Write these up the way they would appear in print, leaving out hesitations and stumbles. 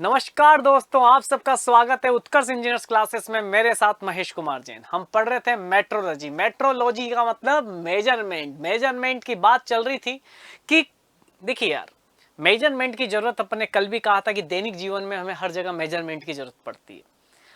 नमस्कार दोस्तों, आप सबका स्वागत है उत्कर्ष इंजीनियर्स क्लासेस में। मेरे साथ महेश कुमार जैन। हम पढ़ रहे थे मेट्रोलॉजी। मेट्रोलॉजी का मतलब मेजरमेंट की बात चल रही थी कि देखिए यार, मेजरमेंट की जरूरत अपने कल भी कहा था कि दैनिक जीवन में हमें हर जगह मेजरमेंट की जरूरत पड़ती है।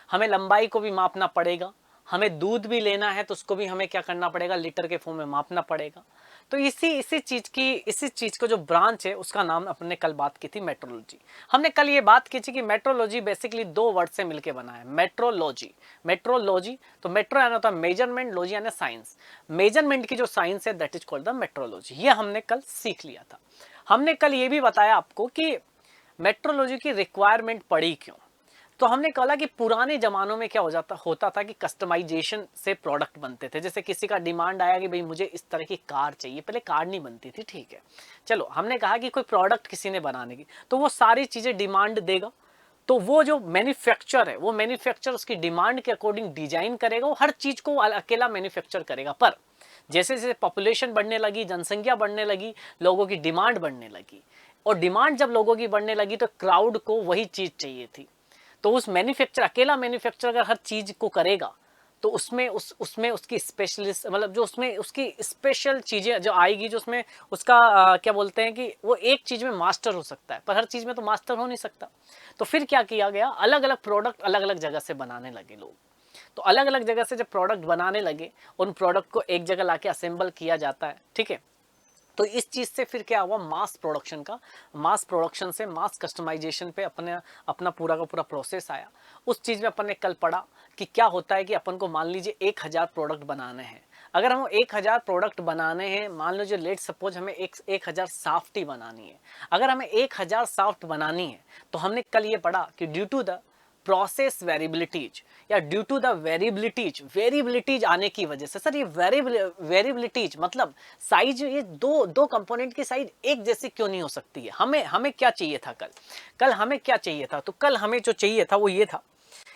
हमें लंबाई को भी मापना पड़ेगा, हमें दूध भी लेना है तो उसको भी हमें क्या करना पड़ेगा, लीटर के फॉर्म में मापना पड़ेगा। तो इसी चीज को जो ब्रांच है उसका नाम अपने कल बात की थी मेट्रोलॉजी। हमने कल ये बात की थी कि मेट्रोलॉजी बेसिकली दो वर्ड से मिलकर बना है, मेट्रोलॉजी। तो मेट्रो यानी होता है मेजरमेंट, लॉजी यानी साइंस। मेजरमेंट की जो साइंस है that is called the metrology. ये हमने कल सीख लिया था। हमने कल ये भी बताया आपको कि मेट्रोलॉजी की रिक्वायरमेंट पड़ी क्यों। तो हमने कहा कि पुराने जमानों में क्या होता था कि कस्टमाइजेशन से प्रोडक्ट बनते थे। जैसे किसी का डिमांड आया कि भाई मुझे इस तरह की कार चाहिए, पहले कार नहीं बनती थी, ठीक है, चलो हमने कहा कि कोई प्रोडक्ट किसी ने बनाने की, तो वो सारी चीजें डिमांड देगा। तो वो जो मैन्युफैक्चर है, वो मैन्युफैक्चर उसकी डिमांड के अकॉर्डिंग डिजाइन करेगा, वो हर चीज को अकेला मैन्युफैक्चर करेगा। पर जैसे जैसे पॉपुलेशन बढ़ने लगी, जनसंख्या बढ़ने लगी, लोगों की डिमांड बढ़ने लगी, और डिमांड जब लोगों की बढ़ने लगी तो क्राउड को वही चीज चाहिए थी। तो उस अकेला मैन्युफैक्चर अगर हर चीज को करेगा तो उसमें उसकी स्पेशलिस्ट, मतलब जो उसमें उसकी स्पेशल चीजें जो आएगी, जो उसमें उसका क्या बोलते हैं कि वो एक चीज में मास्टर हो सकता है, पर हर चीज में तो मास्टर हो नहीं सकता। तो फिर क्या किया गया, अलग अलग प्रोडक्ट अलग अलग जगह से बनाने लगे लोग। तो अलग अलग जगह से जब प्रोडक्ट बनाने लगे, उन प्रोडक्ट को एक जगह लाके असेंबल किया जाता है, ठीक है। तो इस चीज से फिर क्या हुआ, मास प्रोडक्शन से मास कस्टमाइजेशन पे अपना पूरा का पूरा प्रोसेस आया। उस चीज में अपन ने कल पढ़ा कि क्या होता है कि अपन को मान लीजिए 1000 प्रोडक्ट बनाने हैं। अगर हम 1000 प्रोडक्ट बनाने हैं, मान लीजिए लेट सपोज हमें 1000 सॉफ्टी बनानी है। अगर हमें 1000 सॉफ्ट बनानी है तो हमने कल ये पढ़ा कि ड्यू टू द प्रोसेस वेरिएबिलिटीज या ड्यू टू द वेरिएबिलिटीज आने की वजह से, सर ये वेरिएबिलिटीज मतलब साइज, ये दो दो कंपोनेंट की साइज एक जैसी क्यों नहीं हो सकती है। हमें क्या चाहिए था कल हमें क्या चाहिए था, तो कल हमें जो चाहिए था वो ये था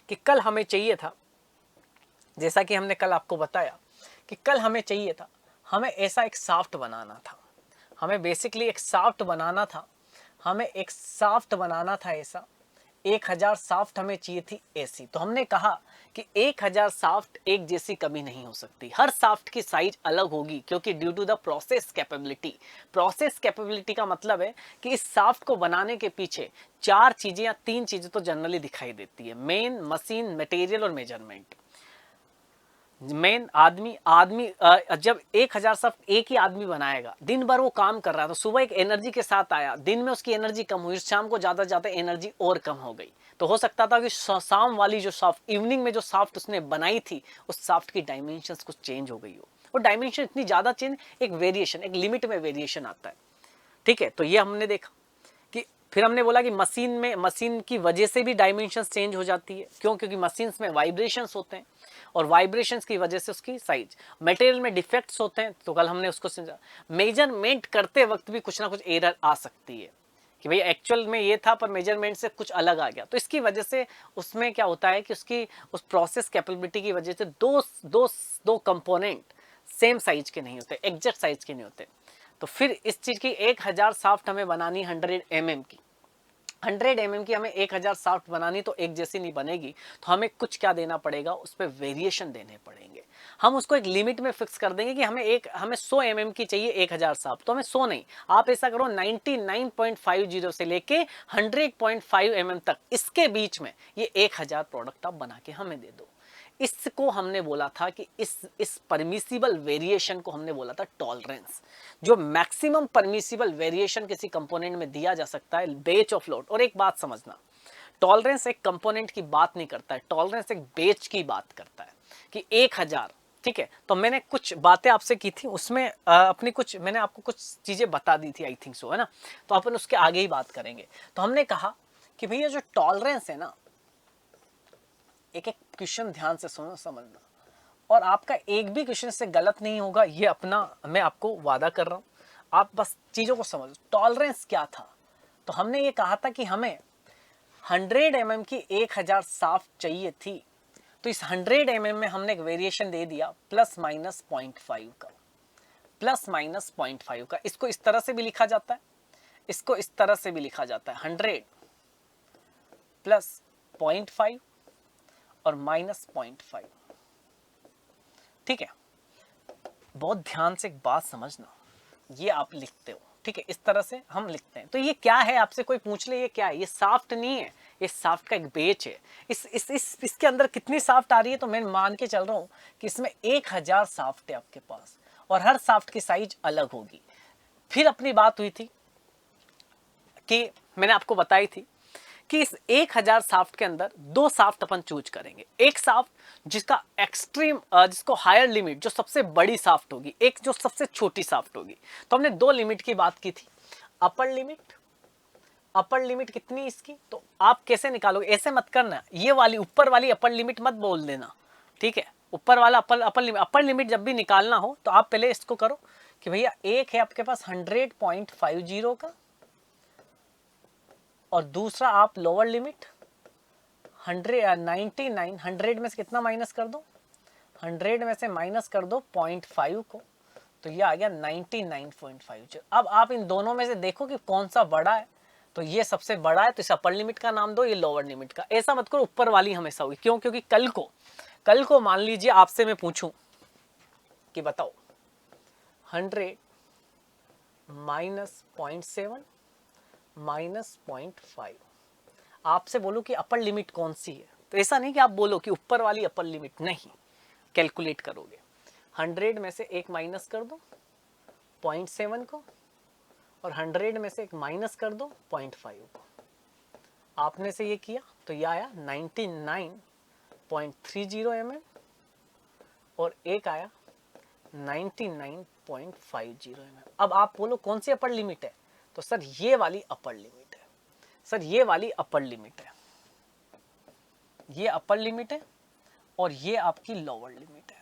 कि कल हमें चाहिए था, जैसा कि हमने कल आपको बताया कि कल हमें चाहिए था, हमें ऐसा एक सॉफ्ट बनाना था। हमें बेसिकली एक सॉफ्ट बनाना था, हमें एक सॉफ्ट बनाना था ऐसा। 1000 सॉफ्ट हमें चाहिए थी ऐसी। तो हमने कहा कि 1000 सॉफ्ट एक जैसी कभी नहीं हो सकती, हर सॉफ्ट की साइज अलग होगी, क्योंकि due to the process capability का मतलब है कि इस सॉफ्ट को बनाने के पीछे 4 चीजें या 3 चीजें तो जनरली दिखाई देती है, मेन, मशीन, मटेरियल और मेजरमेंट। मेन आदमी जब 1000 सॉफ्ट एक ही आदमी बनाएगा, दिन भर वो काम कर रहा है, तो सुबह एक एनर्जी के साथ आया, दिन में उसकी एनर्जी कम हुई, शाम को ज्यादा ज्यादा एनर्जी और कम हो गई। तो हो सकता था कि शाम वाली जो सॉफ्ट, इवनिंग में जो सॉफ्ट उसने बनाई थी, उस सॉफ्ट की डायमेंशंस कुछ चेंज हो गई हो। वो डायमेंशन इतनी ज्यादा चेंज, एक वेरिएशन, एक लिमिट में वेरिएशन आता है, ठीक है। तो ये हमने देखा कि फिर हमने बोला कि मशीन की वजह से भी डायमेंशन चेंज हो जाती है। क्यों? क्योंकि मशीन्स में वाइब्रेशंस होते हैं, और वाइब्रेशंस की वजह से उसकी साइज। मटेरियल में डिफेक्ट्स होते हैं, तो कल हमने उसको समझा। मेजरमेंट करते वक्त भी कुछ ना कुछ एरर आ सकती है कि भाई एक्चुअल में ये था पर मेजरमेंट से कुछ अलग आ गया। तो इसकी वजह से उसमें क्या होता है कि उसकी उस प्रोसेस कैपेबिलिटी की वजह से दो कंपोनेंट सेम साइज के नहीं होते, एग्जैक्ट साइज के नहीं होते। तो फिर इस चीज की 1000 सॉफ्ट हमें बनानी 100 mm की, 100 mm की हमें 1000 सॉफ्ट बनानी, तो एक जैसी नहीं बनेगी। तो हमें कुछ क्या देना पड़ेगा, उस पर वेरिएशन देने पड़ेंगे। हम उसको एक लिमिट में फिक्स कर देंगे कि हमें 100 mm की चाहिए 1000 सॉफ्ट, तो हमें 100 नहीं, आप ऐसा करो 99.50 से लेके 100.5 mm तक, इसके बीच में ये 1000 प्रोडक्ट आप बना के हमें दे दो। इसको हमने बोला था कि इस परमिसिबल वेरिएशन को हमने बोला था टॉलरेंस। जो मैक्सिमम परमिसिबल वेरिएशन किसी कंपोनेंट में दिया जा सकता है, बेच ऑफ लोड। और एक बात समझना, टॉलरेंस एक कंपोनेंट की बात नहीं करता है, टॉलरेंस एक बेच की बात करता है कि 1000, ठीक है। तो मैंने कुछ बातें आपसे की थी, उसमें मैंने आपको कुछ चीजें बता दी थी, आई थिंक सो, है ना। तो अपन उसके आगे ही बात करेंगे। तो हमने कहा कि भैया जो टॉलरेंस है ना, एक एक क्वेश्चन ध्यान से सुनो, समझना, और आपका एक भी क्वेश्चन से गलत नहीं होगा, ये अपना मैं आपको वादा कर रहा हूं। आप बस चीजों को समझो। टॉलरेंस क्या था, तो हमने ये कहा था कि हमें 100 mm की 1000 सॉफ्ट चाहिए थी। तो इस 100 mm में हमने एक वेरिएशन दे दिया ±0.5 का, ±0.5 का। इसको इस तरह से भी लिखा जाता है, इसको इस तरह से भी लिखा जाता है, 100 प्लस 0.5 और माइनस 0.5। ठीक है, बहुत ध्यान से एक बात समझना, ये आप लिखते हो, ठीक है, इस तरह से हम लिखते हैं। तो ये क्या है, आपसे कोई पूछ ले ये क्या है, ये साफ्ट नहीं है, ये साफ्ट का एक बेच है। इसके अंदर कितनी साफ्ट आ रही है, तो मैं मान के चल रहा हूँ कि इसमें 1000 साफ्ट है आपके पास, और हर साफ्ट की साइज अलग होगी। फिर अपनी बात हुई थी कि मैंने आपको बताई थी कि इस 1000 साफ्ट के अंदर 2 साफ्ट अपन चूज करेंगे। एक साफ्ट जिसका एक्सट्रीम, जिसको हायर लिमिट, जो सबसे बड़ी साफ्ट होगी, एक जो सबसे छोटी साफ्ट होगी। तो हमने 2 लिमिट की बात की थी, अपर लिमिट। अपर लिमिट कितनी इसकी, तो आप कैसे निकालोगे, ऐसे मत करना, ये वाली ऊपर वाली अपर लिमिट मत बोल देना, ठीक है। ऊपर वाला अपर लिमिट जब भी निकालना हो तो आप पहले इसको करो कि भैया एक है आपके पास 100.50 का, और दूसरा आप लोअर लिमिट 100 में से कितना माइनस कर दो, 100 में से माइनस कर दो 0.5 को, तो ये आ गया 99.50। अब आप इन दोनों में से देखो कि कौन सा बड़ा है, तो ये सबसे बड़ा है, तो इस अपर लिमिट का नाम दो, ये लोअर लिमिट का। ऐसा मत करो ऊपर वाली हमेशा होगी, क्यों, क्योंकि कल को मान लीजिए आपसे मैं पूछूं कि बताओ 100 माइनस 0.7 माइनस 0.5, आपसे बोलो कि अपर लिमिट कौन सी है, तो ऐसा नहीं कि आप बोलो कि ऊपर वाली अपर लिमिट, नहीं, कैलकुलेट करोगे। 100 में से एक माइनस कर दो 0.7 को, और 100 में से एक माइनस कर दो 0.5 को। आपने से ये किया तो ये आया 99.30 mm, और एक आया 99.50 mm। अब आप बोलो कौन सी अपर लिमिट है, तो सर ये वाली अपर लिमिट है, सर ये वाली अपर लिमिट है, ये अपर लिमिट है, और ये आपकी लोअर लिमिट है।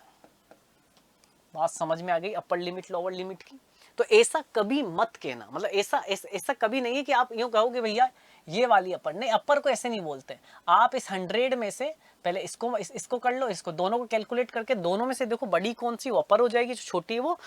बात समझ में आ गई, अपर लिमिट लोअर लिमिट की। तो ऐसा कभी मत कहना, मतलब ऐसा कभी नहीं है कि आप यूं कहोगे भैया ये वाली अपर, नहीं, अपर को ऐसे नहीं बोलते। आप इस 100 में से पहले इसको कर लो, इसको दोनों को कैलकुलेट करके दोनों में से देखो बड़ी कौन सी, वो अपर हो जाएगी, जो छोटी है वो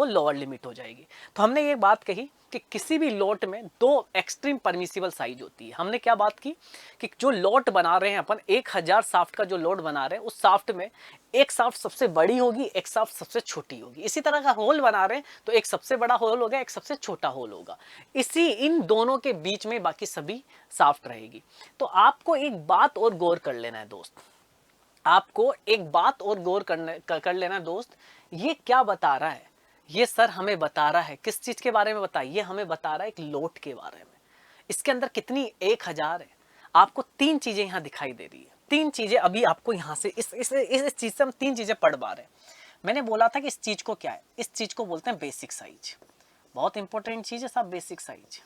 लोअर लिमिट हो जाएगी। तो हमने ये बात कही कि किसी भी लॉट में 2 एक्सट्रीम परमिसिबल साइज होती है। हमने क्या बात की कि जो लॉट बना रहे हैं अपन, 1000 साफ्ट का जो लॉट बना रहे हैं, उस साफ्ट में एक साफ्ट सबसे बड़ी होगी, एक साफ्ट सबसे छोटी होगी। इसी तरह का होल बना रहे हैं तो एक सबसे बड़ा होल होगा, एक सबसे छोटा होल होगा। इन दोनों के बीच में बाकी सभी साफ्ट रहेगी। तो आपको एक बात और गौर कर लेना है दोस्त, आपको एक बात और गौर कर लेना दोस्त, ये क्या बता रहा है, ये सर हमें बता रहा है किस चीज के बारे में, बताइए, हमें बता रहा है एक लोट के बारे में। इसके अंदर कितनी 1000 है, आपको 3 चीजें यहां दिखाई दे रही है, 3 चीजें अभी आपको यहां से इस चीज से हम 3 चीजें पढ़ पा रहे हैं। मैंने बोला था कि इस चीज को क्या है, इस चीज को बोलते हैं बेसिक साइज। बहुत इंपॉर्टेंट चीज है साहब बेसिक साइज।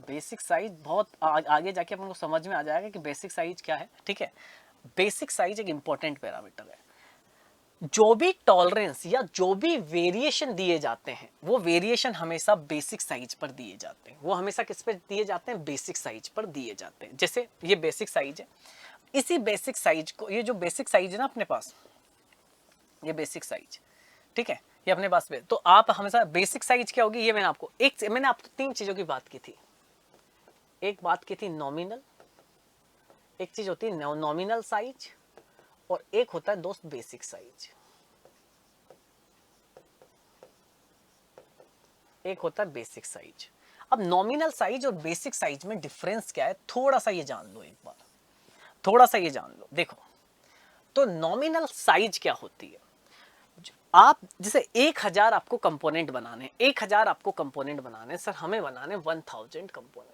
बेसिक साइज बहुत आगे जाके अपन को समझ में आ जाएगा कि बेसिक साइज क्या है, ठीक है। बेसिक साइज एक इंपॉर्टेंट पैरामीटर है। जो भी टॉलरेंस या जो भी वेरिएशन दिए जाते हैं, वो वेरिएशन हमेशा बेसिक साइज पर दिए जाते हैं। वो हमेशा किस पे दिए जाते हैं, बेसिक साइज पर दिए जाते हैं। जैसे ये बेसिक साइज है, इसी बेसिक साइज को, ये जो बेसिक साइज है ना अपने पास, ये बेसिक साइज, ठीक है, ये अपने पास पे, तो आप हमेशा बेसिक साइज क्या होगी, ये मैंने आपको 3 चीजों की बात की थी। एक बात की थी नॉमिनल, एक चीज होती है नॉमिनल साइज, और एक होता है दोस्त बेसिक साइज। एक होता है बेसिक साइज। अब नॉमिनल साइज और बेसिक साइज में डिफरेंस क्या है, थोड़ा सा ये जान लो एक बार, थोड़ा सा ये जान लो। देखो, तो नॉमिनल साइज क्या होती है, आप जैसे 1000 आपको कंपोनेंट बनाने, 1000 आपको कंपोनेंट बनाने, सर हमें बनाने 1000 कंपोनेंट।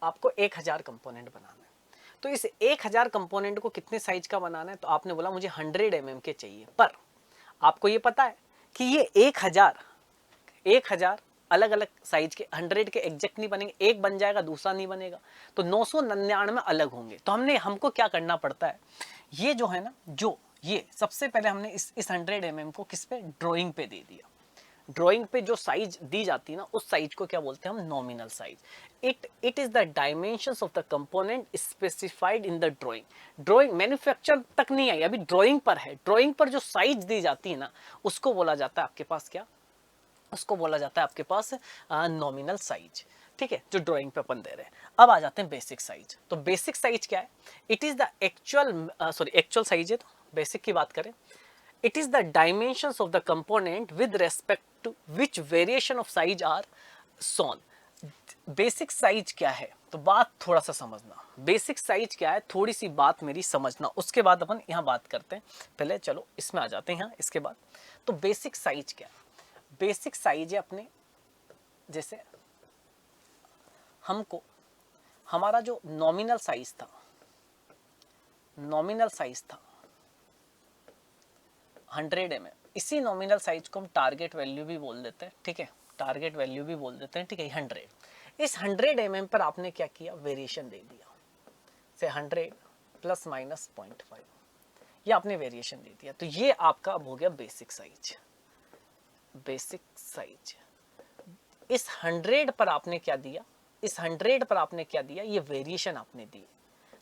आपको 1000 कंपोनेंट बनाना है, तो इस 1000 कंपोनेंट को कितने साइज का बनाना है, तो आपने बोला मुझे 100 mm के चाहिए। पर आपको ये पता है कि ये 1000 अलग अलग साइज के 100 के एग्जैक्ट नहीं बनेंगे, एक बन जाएगा दूसरा नहीं बनेगा, तो 999 अलग होंगे। तो हमको क्या करना पड़ता है, ये जो है ना, जो ये सबसे पहले हमने इस 100 mm को किस पे, ड्राइंग पे दे दिया। ड्राइंग पे जो साइज दी जाती है ना, उस साइज को क्या बोलते हैं हम, nominal size. It is the dimensions of the component specified in the drawing manufacture तक नहीं आई, अभी ड्राइंग पर है। ड्राइंग पर जो साइज दी जाती है ना, उसको बोला जाता है आपके पास क्या, उसको बोला जाता है आपके पास नॉमिनल साइज। ठीक है, जो ड्राइंग पे अपन दे रहे हैं। अब आ जाते हैं बेसिक साइज। तो बेसिक साइज क्या है? It is the actual size है, तो बेसिक की बात करें, it is the dimensions of the component with respect to which variation of size are shown. Basic size क्या है, तो बात थोड़ा सा समझना। बेसिक साइज क्या है, थोड़ी सी बात मेरी समझना, उसके बाद अपन यहाँ बात करते हैं। पहले चलो इसमें आ जाते हैं यहाँ, इसके बाद। तो बेसिक साइज क्या है? बेसिक साइज है अपने, जैसे हमको हमारा जो नॉमिनल साइज था, नॉमिनल साइज था 100 mm, इसी नॉमिनल साइज को हम टारगेट वैल्यू भी बोल देते हैं। ठीक है, टारगेट वैल्यू भी बोल देते हैं। ठीक है, 100। इस 100 mm पर आपने क्या किया, वेरिएशन दे दिया, से 100 प्लस माइनस 0.5, ये आपने वेरिएशन दे दिया। तो ये आपका अब हो गया बेसिक साइज। बेसिक साइज इस 100 पर आपने क्या दिया, इस 100 पर आपने क्या दिया, ये वेरिएशन आपने दी।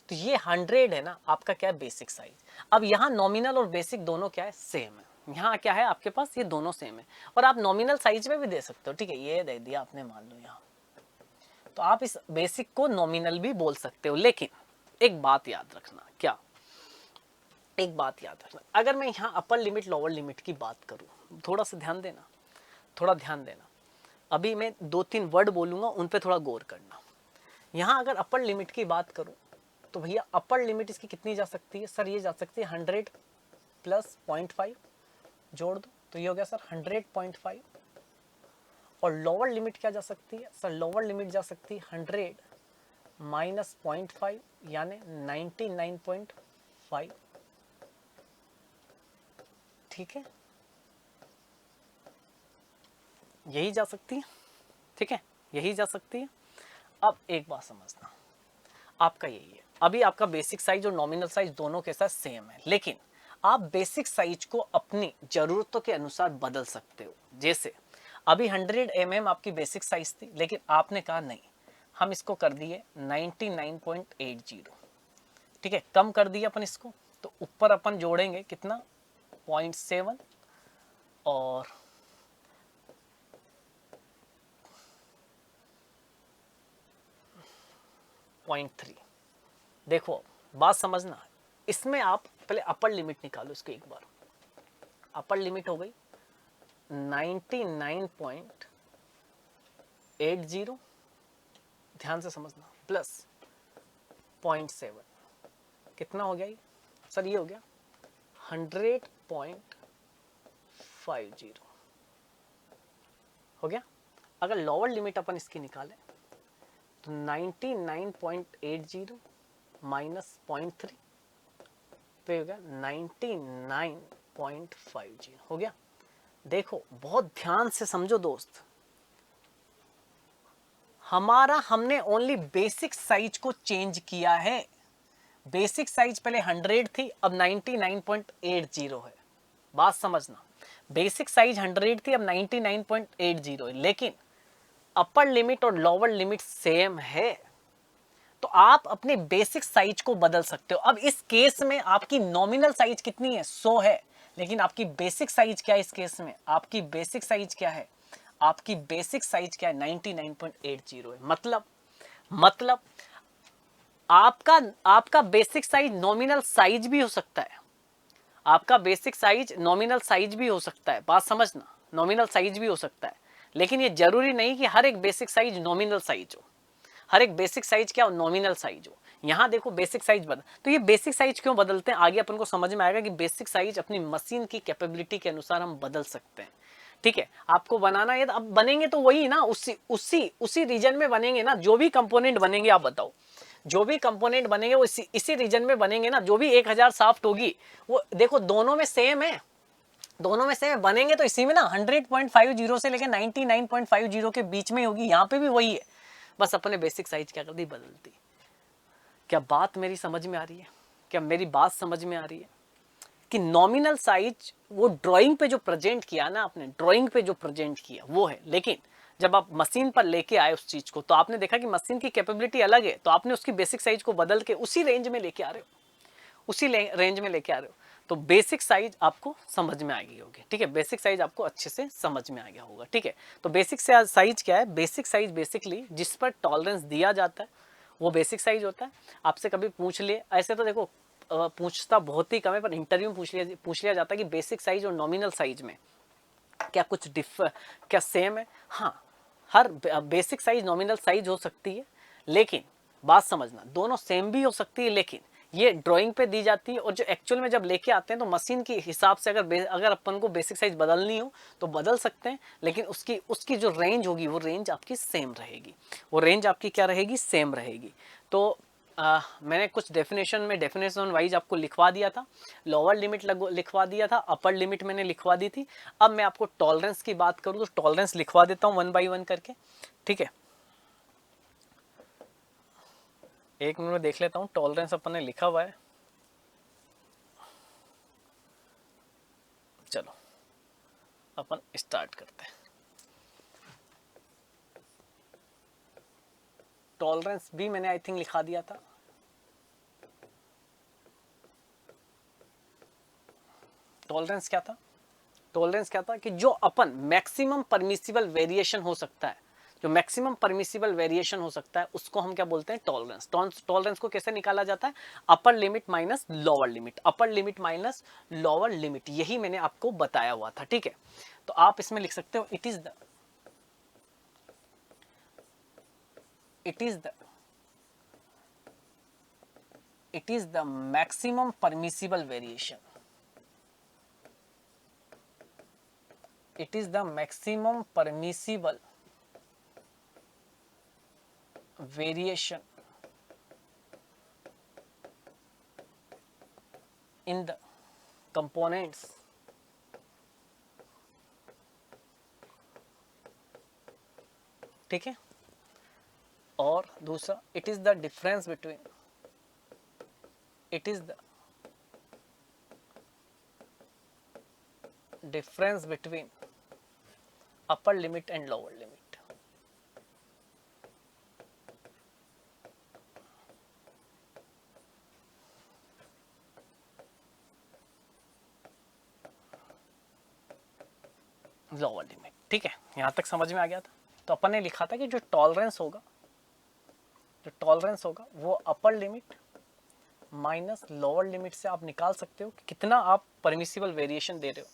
तो ये 100 है ना आपका, क्या है, बेसिक साइज। अब यहाँ नॉमिनल और बेसिक दोनों क्या है, सेम है। यहाँ क्या है आपके पास, ये दोनों सेम है। और आप नॉमिनल साइज में भी दे सकते हो। ठीक है, ये दे दिया आपने, मान लो यहाँ, तो आप इस बेसिक को नॉमिनल भी बोल सकते हो। लेकिन एक बात याद रखना, क्या, एक बात याद रखना, अगर मैं यहाँ अपर लिमिट लोअर लिमिट की बात करूँ, थोड़ा सा ध्यान देना, थोड़ा ध्यान देना। अभी मैं 2-3 वर्ड बोलूँगा, उन पे थोड़ा गौर करना। यहाँ अगर अपर लिमिट की बात करूँ, तो भैया अपर लिमिट इसकी कितनी जा सकती है? सर ये जा सकती है 100 प्लस 0.5, जोड़ दो तो ये हो गया सर 100.5। और लोअर लिमिट क्या जा सकती है? सर लोअर लिमिट जा सकती है 100 माइनस 0.5, यानी 99.5। ठीक है, यही जा सकती है। ठीक है, यही जा सकती है। अब एक बात समझना, आपका यही है, अभी आपका बेसिक साइज और नॉमिनल साइज दोनों के साथ सेम है, लेकिन आप बेसिक साइज को अपनी जरूरतों के अनुसार बदल सकते हो। जैसे अभी 100 mm आपकी बेसिक साइज थी, लेकिन आपने कहा नहीं, हम इसको कर दिए 99.80। ठीक है, कम कर दिया अपन इसको, तो ऊपर अपन जोड़ेंगे कितना, 0.7 और 0.3। देखो बात समझना, इसमें आप पहले अपर लिमिट निकालो इसको एक बार। अपर लिमिट हो गई 99.80, ध्यान से समझना, प्लस 0.7, कितना हो गया ये? सर ये हो गया 100.50 हो गया। अगर लोअर लिमिट अपन इसकी निकालें तो 99.80 माइनस 0.3 पे हो गया 99.50 हो गया। देखो बहुत ध्यान से समझो दोस्त, हमने ओनली बेसिक साइज को चेंज किया है। बेसिक साइज पहले 100 थी, अब 99.80 है। बात समझना, बेसिक साइज 100 थी, अब 99.80 है, लेकिन अपर लिमिट और लोअर लिमिट सेम है। तो आप अपने बेसिक साइज को बदल सकते हो। अब इस केस में आपकी नॉमिनल साइज कितनी है, 100 है, लेकिन आपकी बेसिक साइज क्या है? इस केस में आपकी बेसिक साइज क्या है? आपकी बेसिक साइज क्या है? 99.80 है। मतलब आपका बेसिक साइज नॉमिनल साइज भी हो सकता है। आपका बेसिक साइज नॉमिनल साइज भी हो सकता है, बात समझना, नॉमिनल साइज भी हो सकता है, लेकिन ये जरूरी नहीं कि हर एक बेसिक साइज नॉमिनल साइज हो। हर एक बेसिक साइज क्या हो? नॉमिनल साइज हो। यहाँ देखो बेसिक साइज बदल, तो ये बेसिक साइज क्यों बदलते हैं, आगे अपन को समझ में आएगा कि बेसिक साइज अपनी मशीन की कैपेबिलिटी के अनुसार हम बदल सकते हैं। ठीक है, आपको बनाना है, अब बनेंगे तो वही ना, उसी रीजन में बनेंगे ना। जो भी कंपोनेंट बनेंगे, आप बताओ, जो भी कंपोनेंट बनेंगे वो इसी रीजन में बनेंगे ना। जो भी 1000 शाफ्ट होगी वो देखो दोनों में सेम है, दोनों में सेम बनेंगे तो इसी में ना 100.50 से लेकर 99.50 के बीच में होगी। यहाँ पे भी वही है, बस अपने बेसिक साइज क्या कर दी, बदल दी। क्या बात मेरी समझ में आ रही है? क्या मेरी बात समझ में आ रही है कि नॉमिनल साइज वो ड्राइंग पे जो प्रेजेंट किया ना, आपने ड्राइंग पे जो प्रेजेंट किया वो है, लेकिन जब आप मशीन पर लेके आए उस चीज को, तो आपने देखा कि मशीन की कैपेबिलिटी अलग है, तो आपने उसकी बेसिक साइज को बदल के उसी रेंज में लेके आ रहे हो, उसी रेंज में लेके आ रहे हो। तो बेसिक साइज आपको समझ में आ गई होगी, ठीक है, बेसिक साइज आपको अच्छे से समझ में आ गया होगा, ठीक है। तो बेसिक साइज क्या है? बेसिक साइज बेसिकली जिस पर टॉलरेंस दिया जाता है वो बेसिक साइज होता है। आपसे कभी पूछ लिए, ऐसे तो देखो पूछता बहुत ही कम है, पर इंटरव्यू में पूछ लिया जाता है कि बेसिक साइज और नॉमिनल साइज में क्या कुछ क्या सेम है? हाँ, हर बेसिक साइज नॉमिनल साइज हो सकती है, लेकिन बात समझना, दोनों सेम भी हो सकती है, लेकिन ये ड्राइंग पे दी जाती है और जो एक्चुअल में जब लेके आते हैं तो मशीन के हिसाब से अगर अपन को बेसिक साइज बदलनी हो तो बदल सकते हैं, लेकिन उसकी जो रेंज होगी वो रेंज आपकी सेम रहेगी, वो रेंज आपकी क्या रहेगी? सेम रहेगी। तो मैंने कुछ डेफिनेशन वाइज आपको लिखवा दिया था, लोअर लिमिट लिखवा दिया था, अपर लिमिट मैंने लिखवा दी थी। अब मैं आपको टॉलरेंस की बात करूं तो टॉलरेंस लिखवा देता हूं 1 बाई 1 करके, ठीक है। एक मिनट में देख लेता हूं टॉलरेंस अपन ने लिखा हुआ है। चलो अपन स्टार्ट करते हैं। टॉलरेंस भी मैंने आई थिंक लिखा दिया था। टॉलरेंस क्या था? टॉलरेंस क्या था कि जो अपन मैक्सिमम परमिसिबल वेरिएशन हो सकता है, जो मैक्सिमम परमिसिबल वेरिएशन हो सकता है उसको हम क्या बोलते हैं? टॉलरेंस। टॉलरेंस को कैसे निकाला जाता है? Upper limit minus lower limit, upper limit minus lower limit, यही मैंने आपको बताया हुआ था, ठीक है। तो आप इसमें लिख सकते हो it is the maximum permissible variation, it is the maximum permissible variation in the components ठीक है। और दूसरा it is the difference between upper limit and lower limit। Lower limit, ठीक है, यहां तक समझ में आ गया था। तो अपन ने लिखा था कि जो टॉलरेंस होगा वो upper limit minus lower limit से आप निकाल सकते हो कि कितना आप परमिसिबल वेरिएशन दे रहे हो।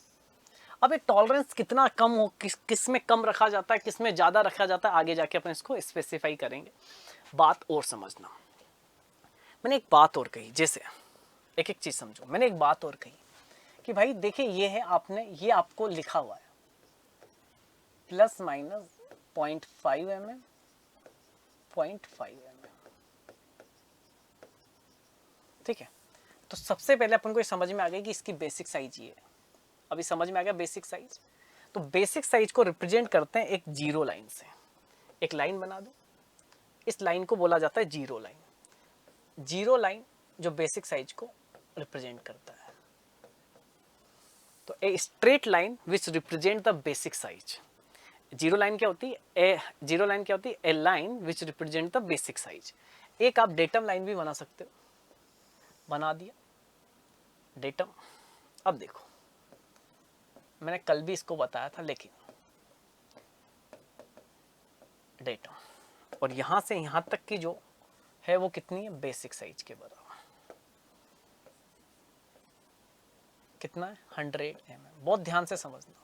अब ये टॉलरेंस कितना कम हो, किस में कम रखा जाता है, किस में ज्यादा रखा जाता है, आगे जाके अपन इसको स्पेसिफाई करेंगे। बात और समझना, मैंने एक बात और कही, जैसे एक एक चीज समझो। मैंने एक बात और कही कि भाई देखिए ये है, ये आपको लिखा हुआ है प्लस माइनस 0.5 mm, 0.5 mm, ठीक है। तो सबसे पहले अपन को ये समझ में आ गई कि इसकी बेसिक साइज ये है। अभी समझ में आ गया बेसिक साइज। तो बेसिक साइज को रिप्रेजेंट करते हैं एक जीरो लाइन से। एक लाइन बना दो, इस लाइन को बोला जाता है जीरो लाइन। जीरो लाइन जो बेसिक साइज को रिप्रेजेंट करता है। तो a straight line which represent the basic size. Zero line क्या होती है? A line which represent the basic size. एक आप डेटम लाइन भी बना सकते हो, बना दिया डेटम। अब देखो मैंने कल भी इसको बताया था, लेकिन डेटम और यहां से यहां तक की जो है वो कितनी है? बेसिक साइज के बराबर। कितना है? 100 mm। बहुत ध्यान से समझना।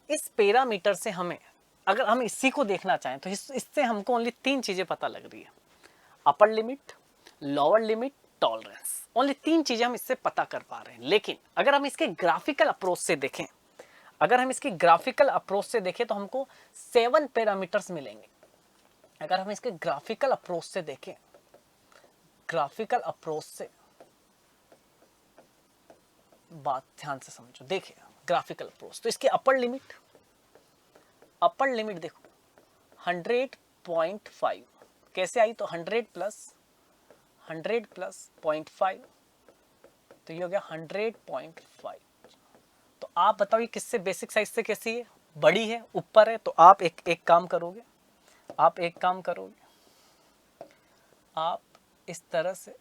इस पैरामीटर से हमें, अगर हम इसी को देखना चाहें तो इससे हमको ओनली 3 चीजें पता लग रही है, upper limit, lower limit, tolerance. Only 3 चीजें हम इससे पता कर पा रहे हैं। लेकिन अगर हम इसके ग्राफिकल अप्रोच से देखें, तो हमको 7 पैरामीटर्स मिलेंगे। अगर हम इसके ग्राफिकल अप्रोच से देखें, बात ध्यान से समझो। देखिए ग्राफिकल अप्रोच, तो इसके अपर लिमिट देखो 100.5 कैसे आई? तो 100 प्लस 0.5, तो ये हो गया 100.5। तो आप बताओ ये किससे, बेसिक साइज से कैसी है? बड़ी है, ऊपर है। तो आप एक काम करोगे, आप इस तरह से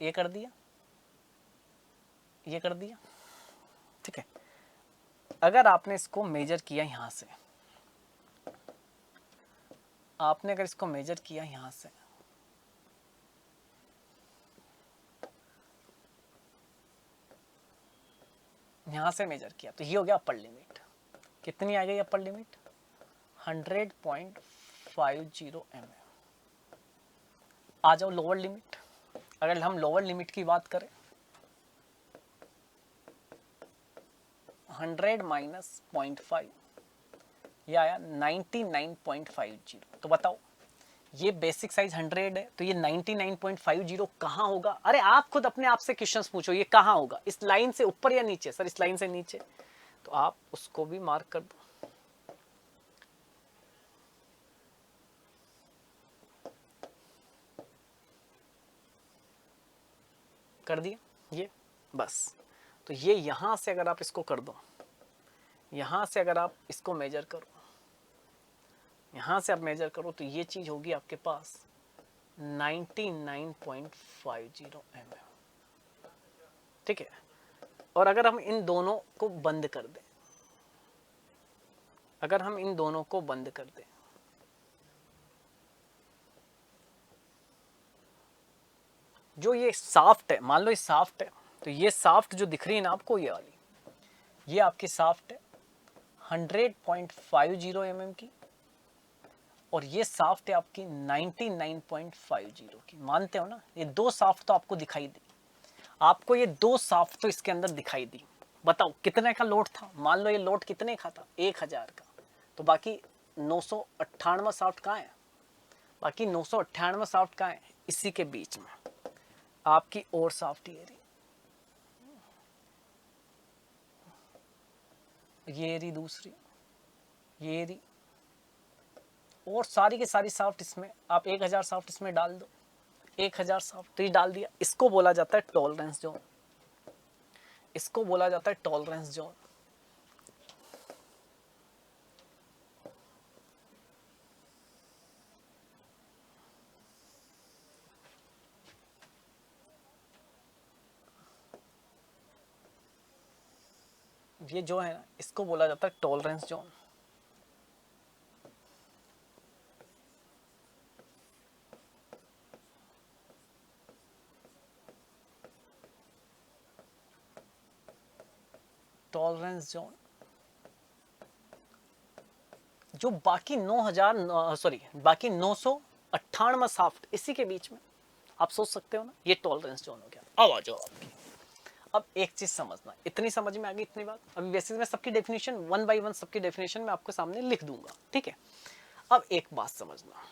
ये कर दिया, ये कर दिया, ठीक है। अगर आपने इसको मेजर किया यहां से, आपने अगर इसको मेजर किया यहां से, यहां से मेजर किया, तो ये हो गया अपर लिमिट। कितनी आ गई अपर लिमिट? 100.50 mm। आ जाओ लोअर लिमिट। अगर हम लोअर लिमिट की बात करें, 100 माइनस 0.5, ये आया 99.50। तो बताओ, ये बेसिक साइज 100 है, तो ये 99.50 कहाँ होगा? अरे आप खुद अपने आप से क्वेश्चंस पूछो, ये कहाँ होगा? इस लाइन से ऊपर या नीचे? सर इस लाइन से नीचे, तो आप उसको भी मार्क कर दो। कर दिया ये, बस। तो ये यहां से अगर आप इसको कर दो, यहां से अगर आप इसको मेजर करो, यहां से आप मेजर करो, तो ये चीज होगी आपके पास 99.50 mm, ठीक है। और अगर हम इन दोनों को बंद कर दें, अगर हम इन दोनों को बंद कर दें, जो ये साफ्ट है, मान लो ये साफ्ट है, तो ये साफ्ट जो दिख रही है ना आपको, ये वाली, ये आपकी साफ्ट है 100.50 mm की, और ये साफ्ट है आपकी 99.50 की। मानते हो ना? ये दो साफ्ट तो आपको दिखाई दी, आपको ये दो साफ्ट तो इसके अंदर दिखाई दी। बताओ कितने का लोड था? मान लो ये लोड कितने का था? 1000 का। तो बाकी 998 साफ्ट कहाँ है? बाकी 998 साफ्ट कहाँ है? इसी के बीच में आपकी और साफ्ट ये रही, ये रही दूसरी, ये रही, और सारी की सारी साफ्ट इसमें। आप 1000 साफ्ट इसमें डाल दो, 1000 साफ्ट तो ये डाल दिया। इसको बोला जाता है टॉलरेंस जोन, इसको बोला जाता है टॉलरेंस जोन। ये जो है ना, इसको बोला जाता है टॉलरेंस जोन। टॉलरेंस जोन, जो बाकी बाकी 998 साफ्ट इसी के बीच में, आप सोच सकते हो ना, ये टॉलरेंस जोन हो गया। अब आ जाओ आपकी, अब एक चीज समझना, इतनी समझ में आ गई इतनी बात। अभी बेसिस में सबकी डेफिनेशन 1 बाय 1 सबकी डेफिनेशन मैं आपके सामने लिख दूंगा, ठीक है। अब एक बात समझना,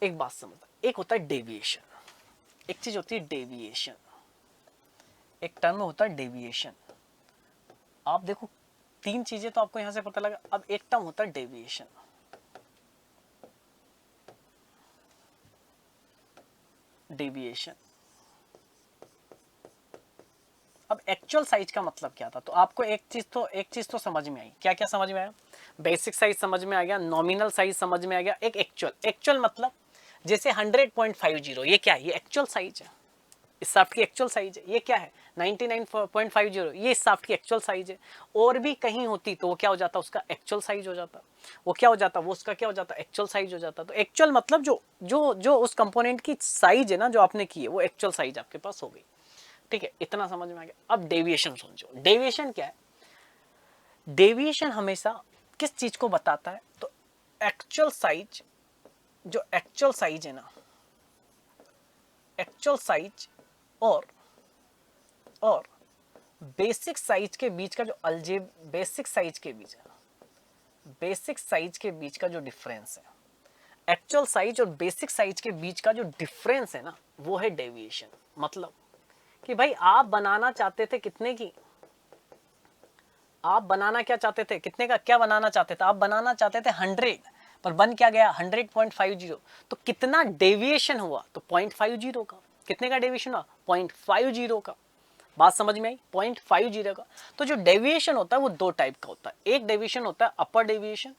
एक बात समझना, एक होता है डेविएशन, एक चीज होती है डेविएशन, एक टर्म होता है डेविएशन। आप देखो, तीन चीजें तो आपको यहां से पता लगा। अब एक टर्म होता है डेविएशन। डेविएशन, अब एक्चुअल साइज का मतलब क्या था? तो आपको एक चीज तो समझ में आई। क्या क्या समझ में आया? बेसिक साइज समझ में आ गया, नॉमिनल साइज समझ में आ गया, एक एक्चुअल मतलब जैसे 100.50, ये क्या है? ये एक्चुअल साइज है, इस साफ्ट की एक्चुअल साइज है। ये क्या है? 99.50, ये इस साफ्ट की एक्चुअल साइज है। और भी कहीं होती तो वो क्या हो जाता? उसका एक्चुअल साइज हो जाता। वो क्या हो जाता? वो उसका क्या हो जाता? एक्चुअल साइज हो जाता। तो एक्चुअल मतलब जो जो जो उस कंपोनेंट की साइज है ना, जो आपने की है, वो एक्चुअल साइज आपके पास हो गई, ठीक है। इतना समझ में आ गया। अब डेविएशन समझो। डेविएशन क्या है? डेविएशन हमेशा किस चीज को बताता है? तो एक्चुअल साइज, जो एक्चुअल साइज है ना, एक्चुअल साइज और बेसिक साइज के बीच का जो बेसिक साइज के बीच है, बेसिक साइज के बीच का जो डिफरेंस है, एक्चुअल साइज और बेसिक साइज के बीच का जो डिफरेंस है ना, वो है डेविएशन। मतलब कि भाई आप बनाना चाहते थे कितने की? आप बनाना क्या चाहते थे? कितने का क्या बनाना चाहते थे? आप बनाना चाहते थे 100, पर बन क्या गया? 100.50। तो कितना डेविएशन हुआ? तो 0.50 का। कितने का डेविएशन हुआ? 0.50 का। बात समझ में आई? 0.50 का। तो जो डेविएशन होता है वो दो टाइप का होता है। एक डेविएशन होता है अपर डेविएशन,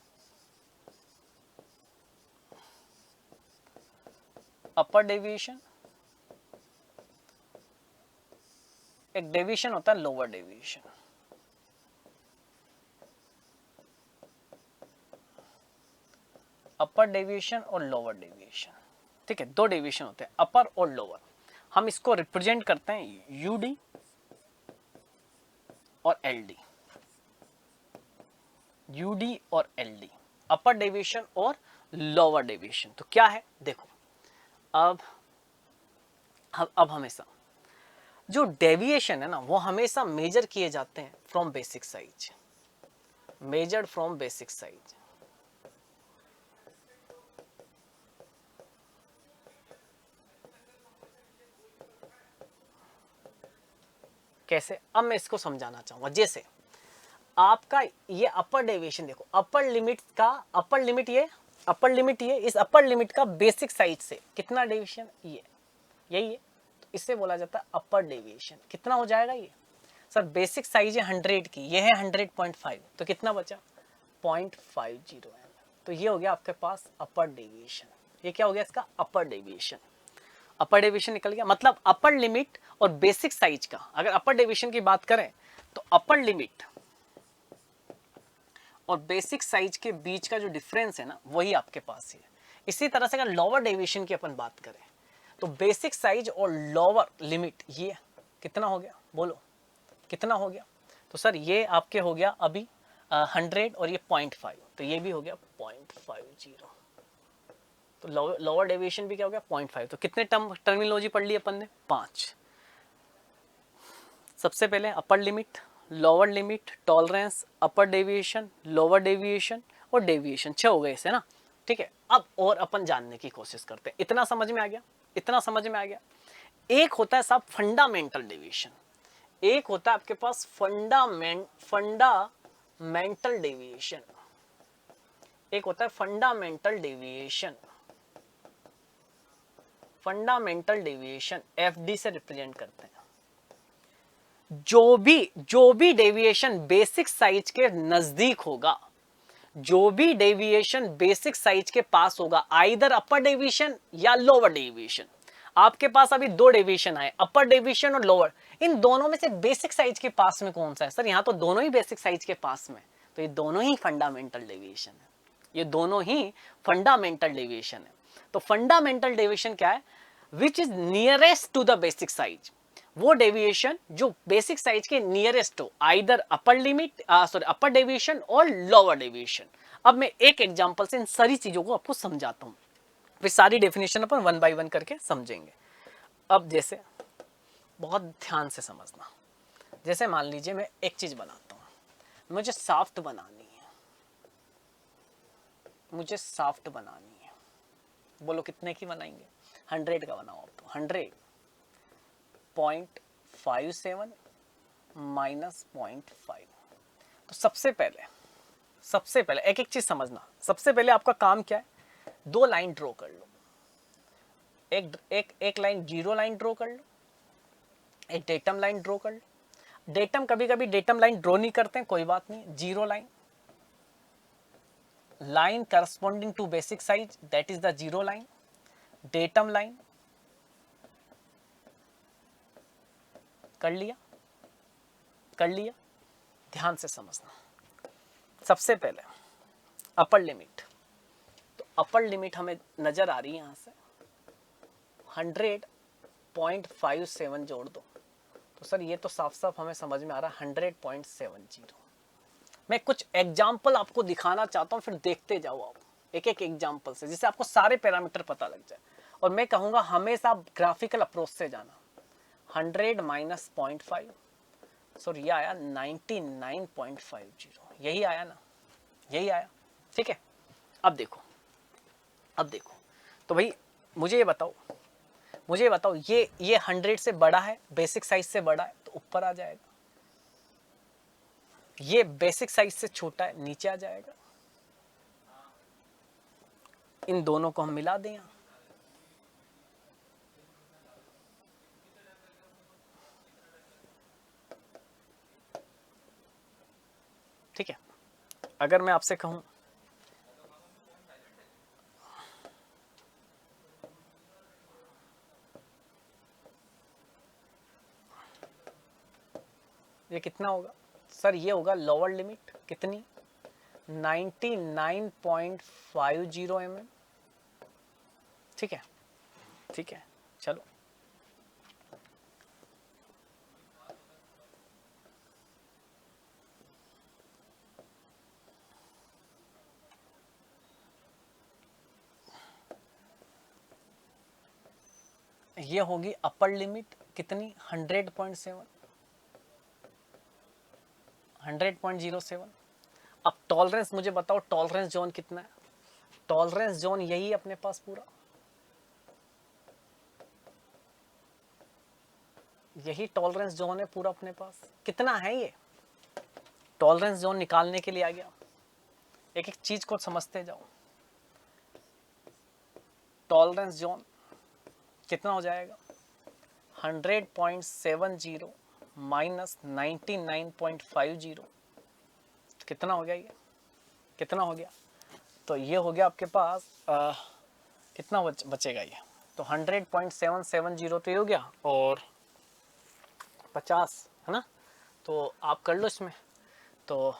अपर डेविएशन, एक डेविएशन होता है लोअर डेविएशन, अपर डेविएशन और लोअर डेविएशन। ठीक है, दो डेविएशन होते हैं, अपर और लोअर। हम इसको रिप्रेजेंट करते हैं यूडी और एलडी, यूडी और एलडी, अपर डेविएशन और लोअर डेविएशन। तो क्या है देखो, अब हमेशा जो डेविएशन है ना वो हमेशा मेजर किए जाते हैं from basic size, measured from basic size. कैसे, अब मैं इसको समझाना चाहूंगा। जैसे आपका ये अपर डेविएशन देखो, अपर लिमिट का अपर लिमिट ये, अपर लिमिट ये, इस अपर लिमिट का बेसिक साइज से कितना डेविएशन, ये यही है, तो इससे बोला जाता है अपर डेविएशन। कितना हो जाएगा ये सर, बेसिक साइज है 100 की, ये है 100.5, तो कितना बचा 0.50 mm। तो ये हो गया आपके पास अपर डेविएशन। ये क्या हो गया इसका अपर डेविएशन, अपर डेविएशन निकल गया। मतलब अपर लिमिट और बेसिक साइज का, अगर अपर डेविएशन की बात करें तो अपर लिमिट और बेसिक साइज के बीच का जो डिफरेंस है ना वही आपके पास है। इसी तरह से अगर लोअर डेविएशन की अपन बात करें तो बेसिक साइज और लोअर लिमिट ये कितना हो गया, बोलो कितना हो गया। तो सर ये आपके हो गया अभी 100 और ये 0.5, तो ये भी हो गया 0.50। तो लोअर डेविएशन भी क्या हो गया 0.5। तो कितने टर्मिनोलॉजी पढ़ ली अपन ने, 5। सबसे पहले upper limit, lower limit, tolerance, upper deviation, lower deviation और डेविएशन, 6 हो गए इसे ना। ठीक है, अब और अपन जानने की कोशिश करते हैं। इतना समझ में आ गया, इतना समझ में आ गया। एक होता है साहब फंडामेंटल डेविएशन, एक होता है आपके पास फंडामेंटल डेविएशन, एक होता है fundamental deviation. Fundamental deviation FD से रिप्रेजेंट करते हैं। जो भी डेविएशन बेसिक साइज के नजदीक होगा, जो भी डेविएशन बेसिक साइज के पास होगा, आइदर अपर डेविएशन या लोअर डेविएशन। आपके पास अभी 2 डेविएशन आए, अपर डेविएशन और लोअर, इन दोनों में से बेसिक साइज के पास में कौन सा है सर, यहाँ तो दोनों ही बेसिक साइज के पास में, तो ये दोनों ही फंडामेंटल डेविएशन है, ये दोनों ही फंडामेंटल डेविएशन है। तो फंडामेंटल डेविएशन क्या है, which is nearest to the basic size, वो डेविएशन जो बेसिक साइज के नियरेस्ट हो, either upper limit upper deviation और लोअर डेविएशन। अब मैं एक एग्जांपल से इन सारी चीजों को आपको समझाता हूं, फिर सारी डेफिनेशन अपन 1 बाय 1 करके समझेंगे। अब जैसे बहुत ध्यान से समझना, जैसे मान लीजिए मैं एक चीज बनाता हूं, मुझे सॉफ्ट बनानी है, मुझे सॉफ्ट बनानी है, बोलो कितने की बनाएंगे, 100 का बनाओ। आप तो 100.57 माइनस 0.5। तो सबसे पहले एक एक चीज समझना। सबसे पहले आपका काम क्या है, 2 लाइन ड्रॉ कर लो, एक लाइन जीरो लाइन ड्रॉ कर लो, एक डेटम लाइन ड्रॉ कर लो। डेटम कभी कभी डेटम लाइन ड्रॉ नहीं करते हैं, कोई बात नहीं, zero line, line corresponding to basic size that is the zero line, datum line कर लिया, ध्यान से समझना। सबसे पहले अपर लिमिट, तो अपर लिमिट हमें नजर आ रही है यहां से 100.57 जोड़ दो, तो सर ये तो साफ साफ हमें समझ में आ रहा है 100.70। मैं कुछ एग्जाम्पल आपको दिखाना चाहता हूं, फिर देखते जाओ आप एक एक एग्जाम्पल से, जिससे आपको सारे पैरामीटर पता लग जाए। और मैं कहूंगा हमेशा आप ग्राफिकल अप्रोच से जाना। 100 माइनस 0.5, सो ये आया 99.50, यही आया ना, यही आया। ठीक है, अब देखो तो भाई मुझे ये बताओ ये 100 से बड़ा है, बेसिक साइज से बड़ा है तो ऊपर आ जाएगा, ये बेसिक साइज से छोटा है नीचे आ जाएगा। इन दोनों को हम मिला दें यहां, ठीक है। अगर मैं आपसे कहूं ये कितना होगा सर? ये होगा लोअर लिमिट कितनी 99.50 mm। ठीक है, ठीक है, चलो ये होगी अपर लिमिट कितनी 100.7 100.07। अब टॉलरेंस मुझे बताओ, टॉलरेंस जोन कितना है? टॉलरेंस जोन यही अपने पास पूरा, यही टॉलरेंस जोन है पूरा अपने पास। कितना है ये टॉलरेंस जोन? निकालने के लिए आ गया, एक एक चीज को समझते जाओ। टॉलरेंस जोन कितना हो जाएगा 100.70 माइनस 99.50 कितना हो गया? ये कितना हो गया? तो ये हो गया आपके पास कितना बचेगा ये? तो 100.770 तो ये हो गया और 50 है ना, तो आप कर लो इसमें। तो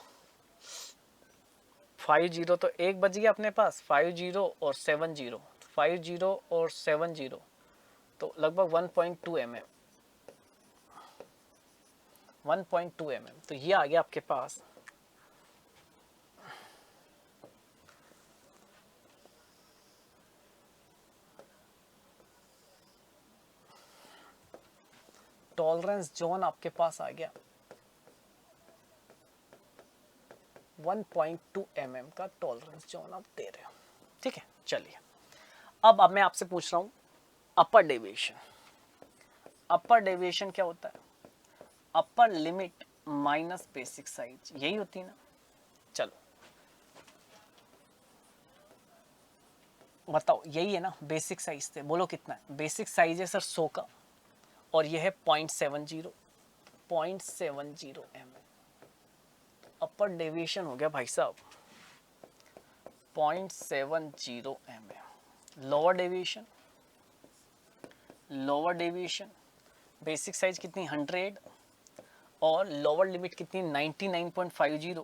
50 तो एक बच गया अपने पास, 50 और 70, 50 और 70 तो लगभग 1.2 mm, 1.2 mm। तो ये आ गया आपके पास टॉलरेंस जोन, आपके पास आ गया 1.2 mm का टॉलरेंस जोन आप दे रहे हो। ठीक है, चलिए अब मैं आपसे पूछ रहा हूं अपर डेविएशन। अपर डेविएशन क्या होता है? Upper limit minus basic size, यही होती है ना। चलो बताओ, यही है ना बेसिक साइज थे, बोलो कितना है? बेसिक साइज है सर 100 का और यह है 0.70 mm। अपर डेविएशन हो गया भाई साहब 0.70 mm। Lower deviation, lower deviation basic size कितनी 100 और लोअर लिमिट कितनी 99.50,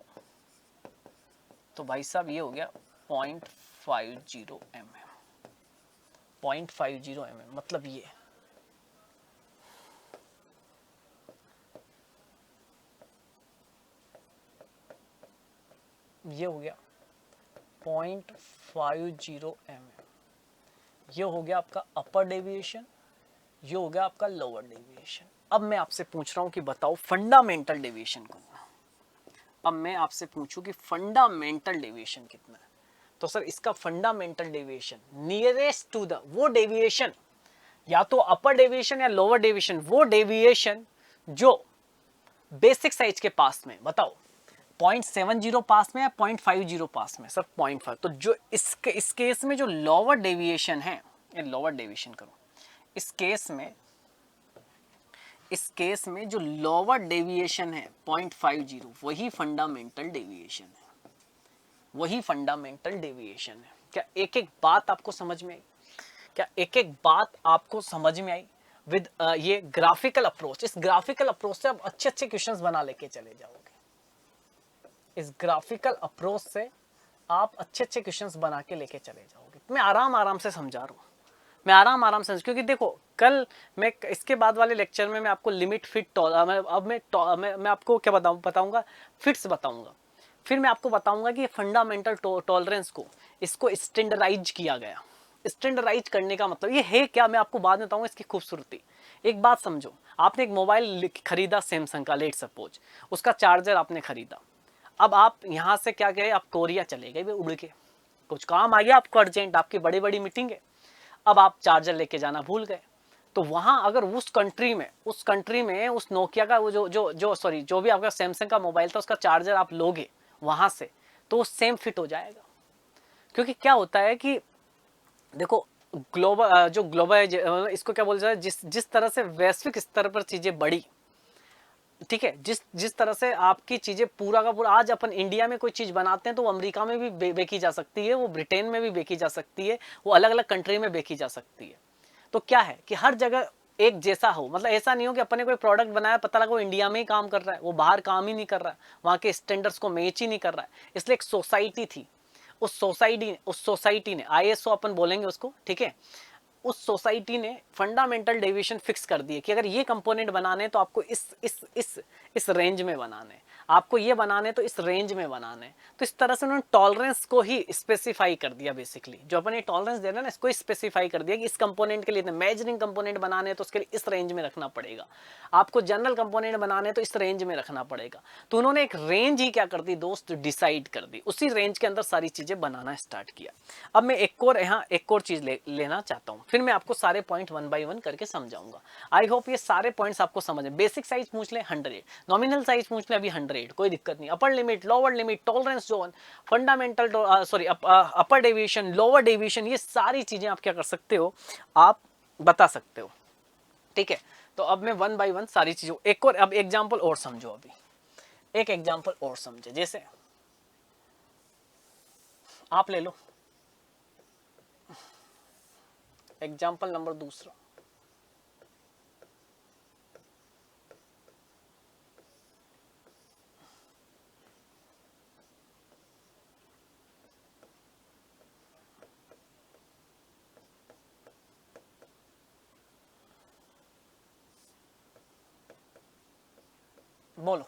तो भाई साहब ये हो गया 0.50 mm। 0.50 mm मतलब ये हो गया 0.50 mm। ये हो गया आपका अपर डेविएशन, ये हो गया आपका लोअर डेविएशन। अब मैं आपसे पूछ रहा हूं कि बताओ फंडामेंटल डेविएशन को। अब मैं आपसे पूछूं कि फंडामेंटल डेविएशन कितना है, तो सर इसका fundamental deviation nearest to the वो डेविएशन, या तो अपर डेविएशन या लोअर डेविएशन, वो डेविएशन जो बेसिक साइज के पास में, बताओ 0.70 पास में या 0.50 पास में? सर 0.5। तो जो इस केस में जो लोअर डेविएशन है, ये लोअर डेविएशन करो, इस केस में जो लोअर डेविएशन है 0.50 वही फंडामेंटल डेविएशन है, वही फंडामेंटल डेविएशन है। क्या एक एक बात आपको समझ में आई? क्या एक एक बात आपको समझ में आई? विद ये ग्राफिकल अप्रोच, इस ग्राफिकल अप्रोच से आप अच्छे अच्छे क्वेश्चंस बना लेके चले जाओगे। इस ग्राफिकल अप्रोच से आप अच्छे अच्छे क्वेश्चंस बना के लेके चले जाओगे। मैं आराम से समझा रहा हूँ, मैं आराम से, क्योंकि देखो कल मैं इसके बाद वाले लेक्चर में मैं आपको लिमिट फिट मैं आपको क्या बताऊंगा फिट्स बताऊंगा। फिर मैं आपको बताऊंगा कि फंडामेंटल टॉलरेंस को इसको स्टैंडर्डाइज किया गया। स्टैंडर्डाइज करने का मतलब ये है क्या, मैं आपको बाद में बताऊंगा इसकी खूबसूरती। एक बात समझो, आपने एक मोबाइल खरीदा सैमसंग का, लेट सपोज उसका चार्जर आपने खरीदा। अब आप यहाँ से क्या गए, आप कोरिया चले गए उड़ के, कुछ काम आ गया आपको अर्जेंट, आपकी बड़ी बड़ी मीटिंग है। अब आप चार्जर लेके जाना भूल गए, तो वहां अगर उस कंट्री में उस नोकिया का वो जो भी आपका सैमसंग का मोबाइल था उसका चार्जर आप लोगे वहां से, तो सेम फिट हो जाएगा। क्योंकि क्या होता है कि देखो ग्लोबल इसको क्या बोल जाए, जिस तरह से वैश्विक स्तर पर चीजें बढ़ी, ठीक है, जिस तरह से आपकी चीजें पूरा का पूरा, आज अपन इंडिया में कोई चीज बनाते हैं तो वो अमेरिका में भी बेची जा सकती है, वो ब्रिटेन में भी बेची जा सकती है, वो अलग अलग कंट्री में बेची जा सकती है। तो क्या है कि हर जगह एक जैसा हो, मतलब ऐसा नहीं हो कि अपने कोई प्रोडक्ट बनाया पता लगा वो इंडिया में ही काम कर रहा है, वो बाहर काम ही नहीं कर रहा है, वहाँ के स्टैंडर्ड्स को मैच ही नहीं कर रहा है। इसलिए एक सोसाइटी थी, उस सोसाइटी ने आईएसओ अपन बोलेंगे उसको, ठीक है, उस सोसाइटी ने फंडामेंटल डेविएशन फिक्स कर दिए कि अगर ये कंपोनेंट बनाने तो आपको इस रेंज में बनाने, आपको ये बनाने तो इस रेंज में बनाने। तो इस तरह से उन्होंने टॉलरेंस को ही स्पेसिफाई कर दिया। बेसिकली जो अपन ये टॉलरेंस दे रहे हैं ना, इसको स्पेसिफाई कर दिया कि इस कंपोनेंट के लिए मेजरिंग कंपोनेंट बनाने तो उसके लिए इस रेंज में रखना पड़ेगा, आपको जनरल कंपोनेंट बनाने तो इस रेंज में रखना पड़ेगा। तो उन्होंने एक रेंज ही क्या कर दी दोस्त, डिसाइड कर दी, उसी रेंज के अंदर सारी चीजें बनाना स्टार्ट किया। अब मैं एक और चीज लेना चाहता हूँ, फिर मैं आपको सारे पॉइंट वन बाय वन करके समझाऊंगा। आई होप ये सारे पॉइंट्स आपको समझ में। बेसिक साइज पूछ ले 100, नॉमिनल साइज पूछ ले अभी 100, कोई दिक्कत नहीं। Upper limit, lower limit, tolerance zone, fundamental sorry upper deviation, lower deviation, ये सारी चीजें आप क्या कर सकते हो, आप बता सकते हो, ठीक है। तो अब मैं वन बाय वन सारी चीजों, एक और अब एग्जांपल और समझो, अभी एक एग्जांपल और समझे। जैसे आप ले लो एग्जांपल नंबर दूसरा, बोलो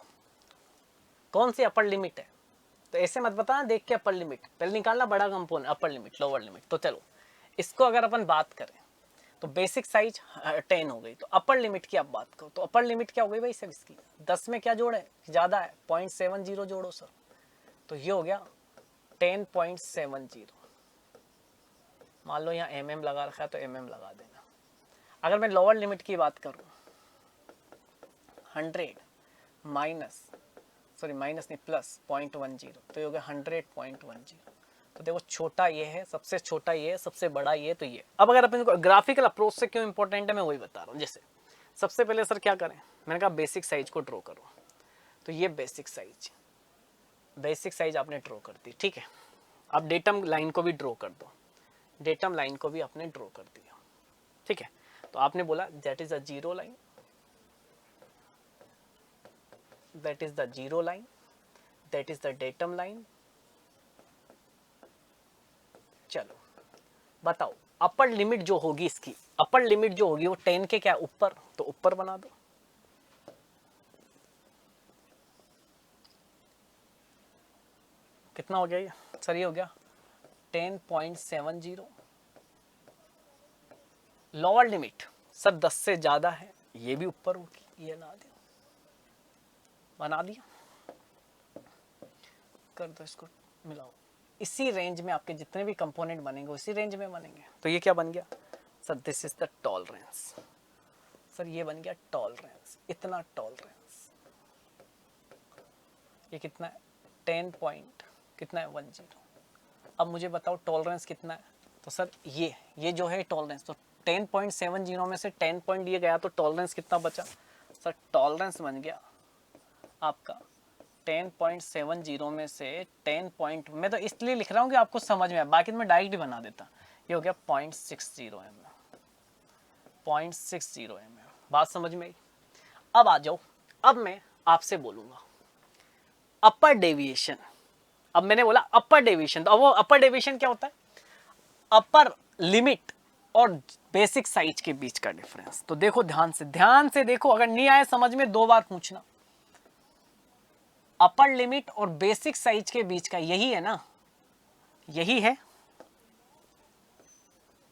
कौन सी अपर लिमिट है। तो ऐसे मत बताना देख के अपर लिमिट, पहले निकालना बड़ा component, upper limit lower limit. तो चलो इसको अगर अपन बात करें तो बेसिक साइज 10 हो गई, तो अपर लिमिट की आप बात करो तो अपर लिमिट क्या हो गई भाई सब इसकी, 10 में क्या जोड़े, ज्यादा है 0.70 जोड़ो सर, तो ये हो गया 10.70। मान लो यहाँ mm लगा रखा है तो mm लगा देना। अगर मैं लोअर लिमिट की बात करूँ 100 माइनस नहीं प्लस 0.10, तो ये हो गया 100.10। तो देखो छोटा ये है, सबसे छोटा ये है, सबसे बड़ा ये, तो ये। अब अगर अपन ग्राफिकल अप्रोच से क्यों इंपॉर्टेंट है मैं वही बता रहा हूँ। जैसे सबसे पहले सर क्या करें, मैंने कहा बेसिक साइज को ड्रॉ करो, तो ये बेसिक साइज आपने ड्रॉ कर दी, ठीक है। अब डेटम लाइन को भी ड्रॉ कर दो, डेटम लाइन को भी आपने ड्रॉ कर दिया, ठीक है। तो आपने बोला that is a zero line, that is the zero line, that is the datum line। चलो बताओ अपर लिमिट जो होगी इसकी, अपर लिमिट जो होगी वो 10 के क्या ऊपर, तो ऊपर बना दो। कितना हो गया ये सर, ये हो गया 10.70। लोअर लिमिट सर 10 से ज्यादा है, ये भी ऊपर होगी, ये बना दिया, कर दो इसको, मिलाओ। इसी रेंज में आपके जितने भी कंपोनेंट बनेंगे उसी रेंज में बनेंगे। तो ये क्या बन गया sir, this is the tolerance. Sir ये बन गया टॉलरेंस, इतना टॉलरेंस। ये कितना है 10 पॉइंट कितना है 10। अब मुझे बताओ टॉलरेंस कितना है, तो सर ये जो है टॉलरेंस, तो 10.70 में से 10 पॉइंट दिया गया तो टॉलरेंस कितना बचा सर, टॉलरेंस बन गया आपका 10.70 में से 10 पॉइंट, मैं तो इसलिए लिख रहा हूँ कि आपको समझ में आए, बाकी तो मैं डायरेक्ट ही बना देता। ये हो गया 0.60 mm, 0.60 mm। बात समझ में आई। अब आ जाओ, अब मैं आपसे बोलूंगा अपर डेविएशन। अब मैंने बोला अपर डेविएशन, तो अब वो अपर डेविएशन क्या होता है, अपर लिमिट और बेसिक साइज के बीच का डिफरेंस। तो देखो ध्यान से देखो, अगर नहीं आए समझ में 2 बार पूछना। अपर लिमिट और बेसिक साइज के बीच का यही है ना, यही है,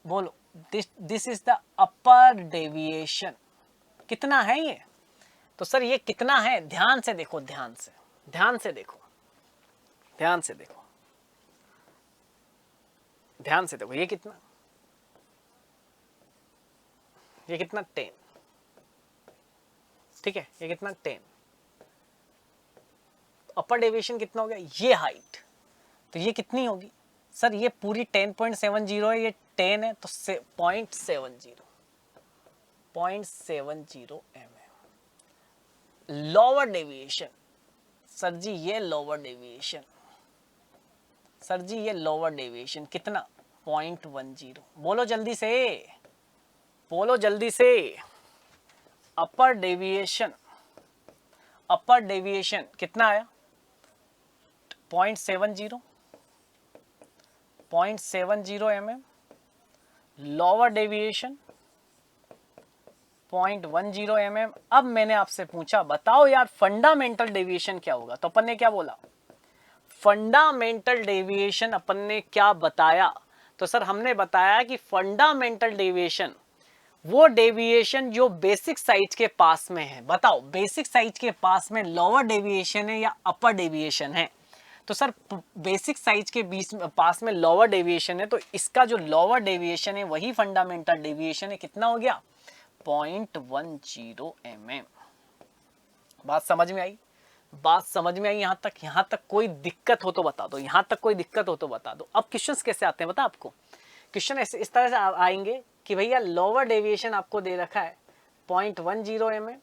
बोलो this is the upper deviation. कितना है ये, तो सर ये कितना है, ध्यान से देखो, ध्यान से देखो, ये कितना 10, ठीक है, ये कितना 10। अपर डेविएशन कितना हो गया, ये हाइट, तो ये कितनी होगी सर, ये पूरी 10.70 है, ये 10 है, तो 0.70 mm। लोअर डेविएशन सर जी, ये लोअर डेविएशन कितना 0.10। बोलो जल्दी से, अपर डेविएशन कितना आया 0.70 mm, लोअर डेविएशन 0.10 mm। अब मैंने आपसे पूछा बताओ यार फंडामेंटल डेविएशन क्या होगा, तो अपन ने क्या बोला, फंडामेंटल डेविएशन अपन ने क्या बताया, तो सर हमने बताया कि फंडामेंटल डेविएशन वो डेविएशन जो बेसिक साइज के पास में है। बताओ बेसिक साइज के पास में लोअर डेविएशन है या अपर डेविएशन है, तो सर बेसिक साइज के बीच में पास में लोअर डेविएशन है, तो इसका जो लोअर डेविएशन है वही फंडामेंटल डेविएशन है। कितना हो गया 0.10 mm। बात समझ में आई, बात समझ में आई यहाँ तक कोई दिक्कत हो तो बता दो, यहाँ तक कोई दिक्कत हो तो बता दो। अब क्वेश्चंस कैसे आते हैं बता आपको, क्वेश्चन ऐसे इस तरह से आएंगे कि भैया लोअर डेविएशन आपको दे रखा है 0.10 mm,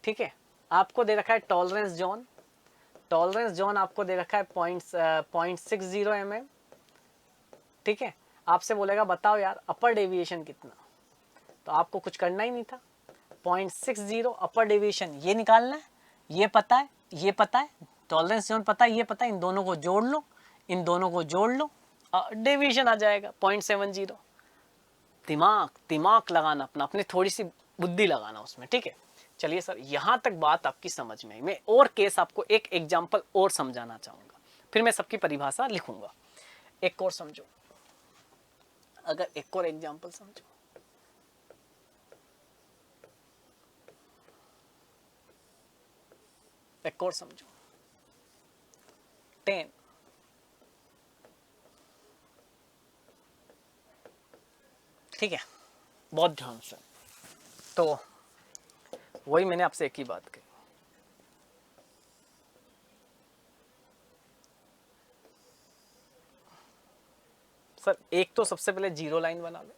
ठीक है, आपको दे रखा है टॉलरेंस जोन आपको दे रखा है 0.60 mm, ठीक है। आपसे बोलेगा बताओ यार अपर डेविएशन कितना, तो आपको कुछ करना ही नहीं था, 0.60 अपर डेविएशन ये निकालना है, ये पता है टॉलरेंस जोन पता है, ये पता है, इन दोनों को जोड़ लो डेविएशन आ जाएगा 0.70। दिमाग लगाना अपनी थोड़ी सी बुद्धि लगाना उसमें, ठीक है। चलिए सर यहाँ तक बात आपकी समझ में आई। मैं और केस आपको एक एग्जांपल और समझाना चाहूंगा, फिर मैं सबकी परिभाषा लिखूंगा। एक और समझो, अगर एक और एग्जांपल समझो, एक और समझो 10, ठीक है, बहुत ध्यान से। तो वही मैंने आपसे एक ही बात कही, सर एक तो सबसे पहले जीरो लाइन बना लो,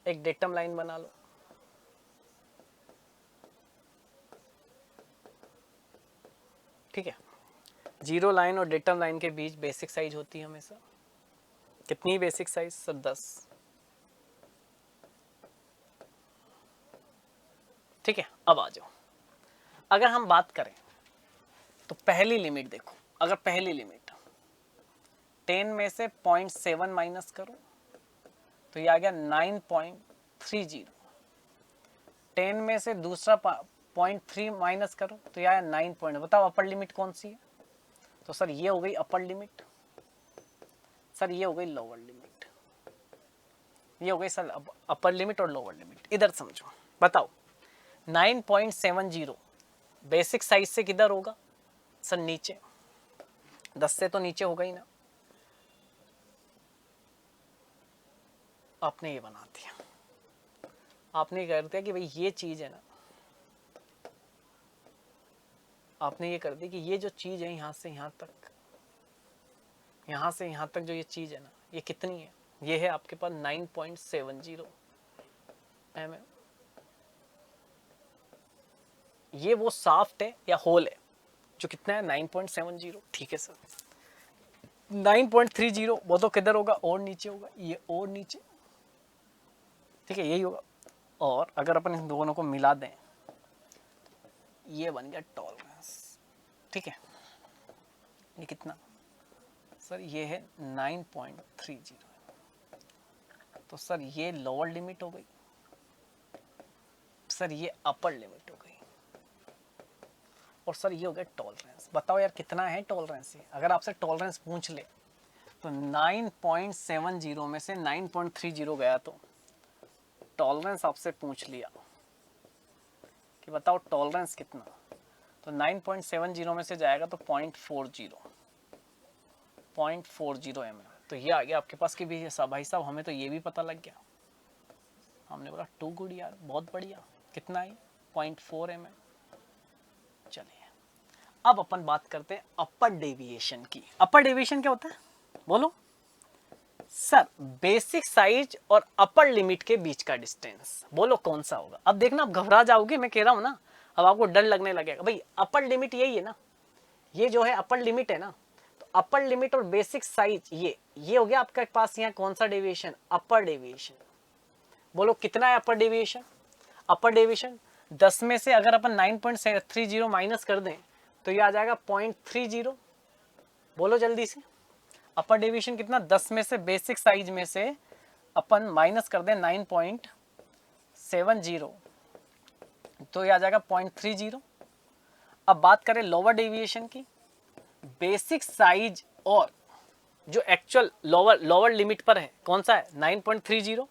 एक डेटम लाइन बना लो, ठीक है। जीरो लाइन और डेटम लाइन के बीच बेसिक साइज होती है हमेशा, कितनी बेसिक साइज सर 10, ठीक है। अब आ जाओ, अगर हम बात करें तो पहली लिमिट देखो, अगर पहली लिमिट 10 में से 0.7 माइनस करो तो ये आ गया 9.30, 10 में से दूसरा 0.3 माइनस करो तो ये आया 9 पॉइंट। बताओ अपर लिमिट कौन सी है, तो सर ये हो गई अपर लिमिट, सर ये हो गई लोअर लिमिट, ये हो गई सर अपर लिमिट और लोअर लिमिट। इधर समझो, बताओ 9.70 बेसिक साइज से किधर होगा सर नीचे, 10 से तो नीचे होगा ही ना। आपने ये बना दिया, आपने ये कर दिया कि भाई ये चीज है ना, आपने ये कर दिया कि ये जो चीज है यहाँ से यहाँ तक, यहाँ से यहाँ तक जो ये चीज है ना, ये कितनी है, ये है आपके पास 9.70 mm। ये वो साफ्ट है या होल है जो कितना है 9.70, ठीक है सर। 9.30 वो तो किधर होगा और नीचे होगा, ये और नीचे, ठीक है, यही होगा। और अगर अपन इन दोनों को मिला दें, ये बन गया टॉलरेंस, ठीक है। ये कितना सर, ये है 9.30, तो सर ये लोअर लिमिट हो गई, सर ये अपर लिमिट हो गई, और सर ये हो गया टॉलरेंस। बताओ यार कितना है टॉलरेंस। अगर आपसे टॉलरेंस पूछ ले तो 9.70 में से 9.30 गया, तो टॉलरेंस आपसे पूछ लिया कि बताओ टॉलरेंस कितना, तो 9.70 में से जाएगा तो 0.40 mm। तो ये आ गया आपके पास कि भाई साहब हमें तो ये भी पता लग गया। हमने बोला टू गुड यार, बहुत बढ़िया। कितना है 0.4 mm। चलिए अब अपन बात करते हैं अपर डेविएशन की। अपर डेविएशन क्या होता है बोलो सर? बेसिक साइज और अपर लिमिट के बीच का डिस्टेंस। बोलो कौन सा होगा? अब देखना, आप घबरा जाओगे, मैं कह रहा हूं ना, अब आपको डर लगने लगेगा। भाई अपर लिमिट यही है ना, ये जो है अपर लिमिट है ना, तो अपर लिमिट और बेसिक साइज, ये हो गया आपके पास यहाँ कौन सा डेविएशन, अपर डेविएशन। बोलो कितना है अपर डेविएशन? अपर डेविएशन 10 में से अगर अपन 9.30 माइनस कर दें तो ये आ जाएगा 0.30। बोलो जल्दी से, अपर डेविएशन कितना? 10 में से बेसिक साइज में से अपन माइनस कर दें 9.70 तो ये आ जाएगा 0.30। अब बात करें लोअर डेविएशन की, बेसिक साइज और जो एक्चुअल लोअर लिमिट पर है कौन सा है 9.30,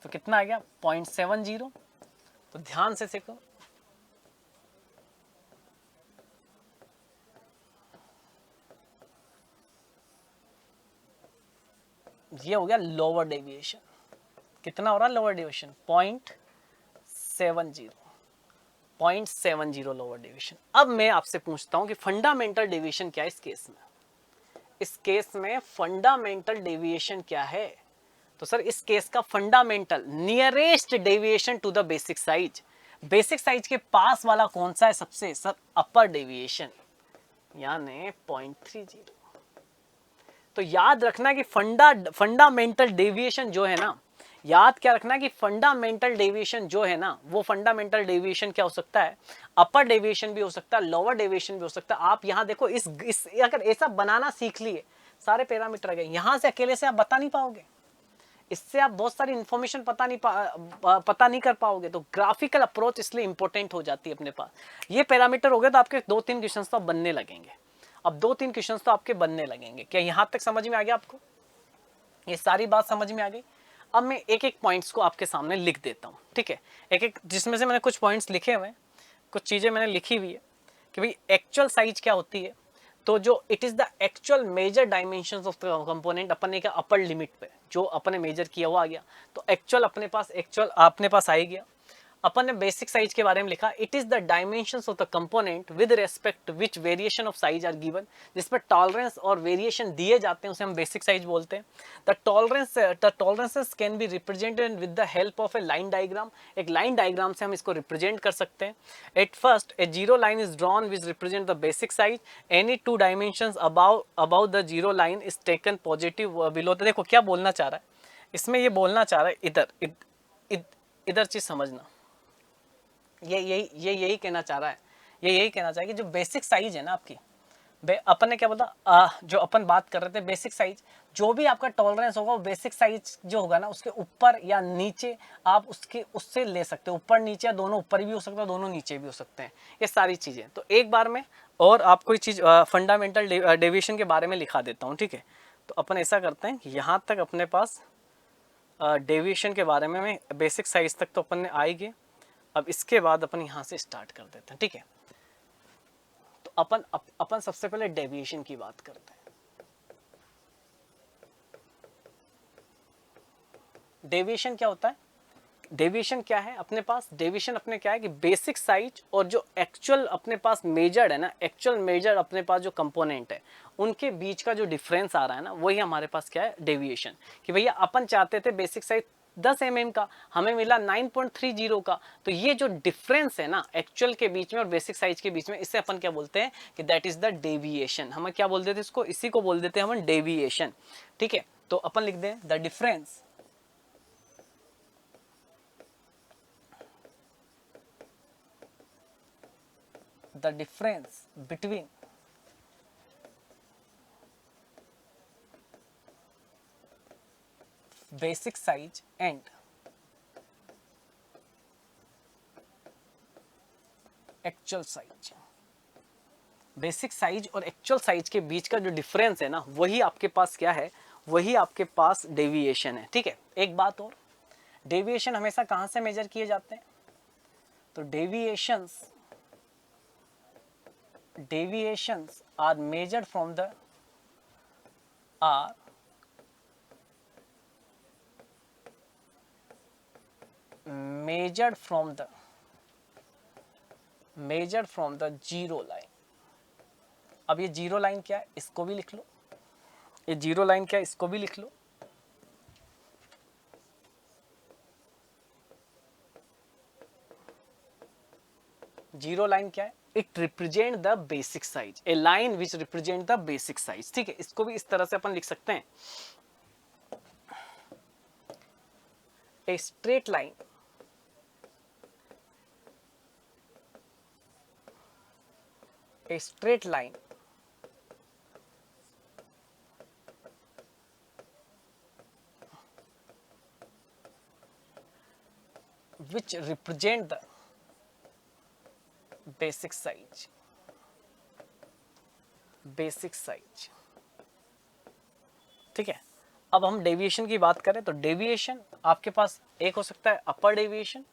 तो कितना आ गया 0.70। तो ध्यान से देखो, ये हो गया लोअर डेविएशन। कितना हो रहा है लोअर डेविएशन? 0.70 lower deviation. अब मैं आपसे पूछता हूं कि फंडामेंटल डेविएशन क्या है इस केस में? इस केस में फंडामेंटल डेविएशन क्या है? तो सर इस केस का fundamental nearest deviation to the basic size, basic size के पास वाला कौन सा है सबसे? सर अपर डेविएशन, यानी 0.30। तो याद रखना कि फंडामेंटल डेविएशन जो है ना, याद क्या रखना कि फंडामेंटल डेविएशन जो है ना, वो फंडामेंटल डेविएशन क्या हो सकता है? अपर डेविएशन भी हो सकता है, लोअर डेविएशन भी हो सकता है। आप यहाँ देखो, इस अगर ऐसा बनाना सीख लिए, सारे पैरामीटर आ गए, यहां से अकेले से आप बता नहीं पाओगे, इससे आप बहुत सारी इंफॉर्मेशन पता नहीं कर पाओगे। तो ग्राफिकल अप्रोच इसलिए इंपॉर्टेंट हो जाती है अपने पास। ये पैरामीटर हो गए तो आपके 2-3 क्वेश्चन तो बनने लगेंगे। अब 2-3 क्वेश्चन तो आपके बनने लगेंगे। क्या यहां तक समझ में आ गया आपको? ये सारी बात समझ में आ गई। अब मैं एक एक पॉइंट्स को आपके सामने लिख देता हूं, ठीक है? एक एक, जिसमें से मैंने कुछ पॉइंट्स लिखे हुए हैं, कुछ चीजें मैंने लिखी हुई है कि भाई एक्चुअल साइज क्या होती है। तो जो it is the actual measure dimensions of the component, अपने का अपर लिमिट पे जो अपने मेजर किया हुआ आ गया, तो एक्चुअल अपने पास आ ही गया। अपन ने बेसिक साइज के बारे में लिखा, it is the dimensions of the component with respect which variation of size are given, जिसमें टॉलरेंस और वेरिएशन दिए जाते हैं उसे हम बेसिक साइज बोलते हैं। The tolerances can be represented with the help of a line diagram, एक लाइन डायग्राम से हम इसको रिप्रेजेंट कर सकते हैं। At first a zero line is drawn which represent the basic size, any 2 dimensions about the zero line is taken positive below. तो देखो क्या बोलना चाह रहा है इसमें, ये बोलना चाह रहा है इधर चीज समझना, ये यही कहना चाह रहा है, ये यही कहना चाह रहा है कि जो बेसिक साइज है ना आपकी, अपन ने क्या बोला, जो अपन बात कर रहे थे बेसिक साइज, जो भी आपका टॉलरेंस होगा वो बेसिक साइज जो होगा ना उसके ऊपर या नीचे आप उससे ले सकते हो। ऊपर नीचे या दोनों, ऊपर भी हो सकता है दोनों नीचे भी हो सकते हैं, ये सारी चीजें। तो एक बार में और आपको चीज फंडामेंटल डेविएशन के बारे में लिखा देता हूँ, ठीक है? तो अपन ऐसा करते हैं कि यहाँ तक अपने पास डेविएशन के बारे में बेसिक साइज तक तो अपन ने आ ही गए। अब इसके बाद अपन यहां से स्टार्ट कर देते हैं, ठीक है? तो अपन सबसे पहले डेविएशन की बात करते हैं। डेविएशन क्या होता है? डेविएशन क्या है अपने पास? डेविएशन अपने क्या है कि बेसिक साइज और जो एक्चुअल अपने पास मेजर्ड है ना, एक्चुअल मेजर अपने पास जो कंपोनेंट है उनके बीच का जो डिफरेंस आ रहा है ना, वही हमारे पास क्या है? डेविएशन। कि भैया अपन चाहते थे बेसिक साइज 10 mm का, हमें मिला 9.30 का, तो ये जो डिफरेंस है ना एक्चुअल के बीच में और बेसिक साइज के बीच में, इससे अपन क्या बोलते हैं कि दैट इज द डेविएशन। हम क्या बोल देते हैं इसको? इसी को बोल देते हैं हम डेविएशन, ठीक है? तो अपन लिख दें the difference between basic size and actual size. Basic size और एक्चुअल साइज के बीच का जो डिफरेंस है ना, वही आपके पास क्या है? वही आपके पास डेविएशन है, ठीक है? एक बात और, डेविएशन हमेशा कहां से मेजर किए जाते हैं? तो deviations are measured from the zero line. अब ये जीरो लाइन क्या है? इसको भी लिख लो। ये जीरो लाइन क्या है? इसको भी लिख लो। जीरो लाइन क्या है? It represent the basic size, A line which represent the basic size. ठीक है, इसको भी इस तरह से अपन लिख सकते हैं, ए straight line a straight line which represent the basic size, basic size। ठीक है, अब हम डेविएशन की बात करें तो डेविएशन आपके पास एक हो सकता है अपर डेविएशन,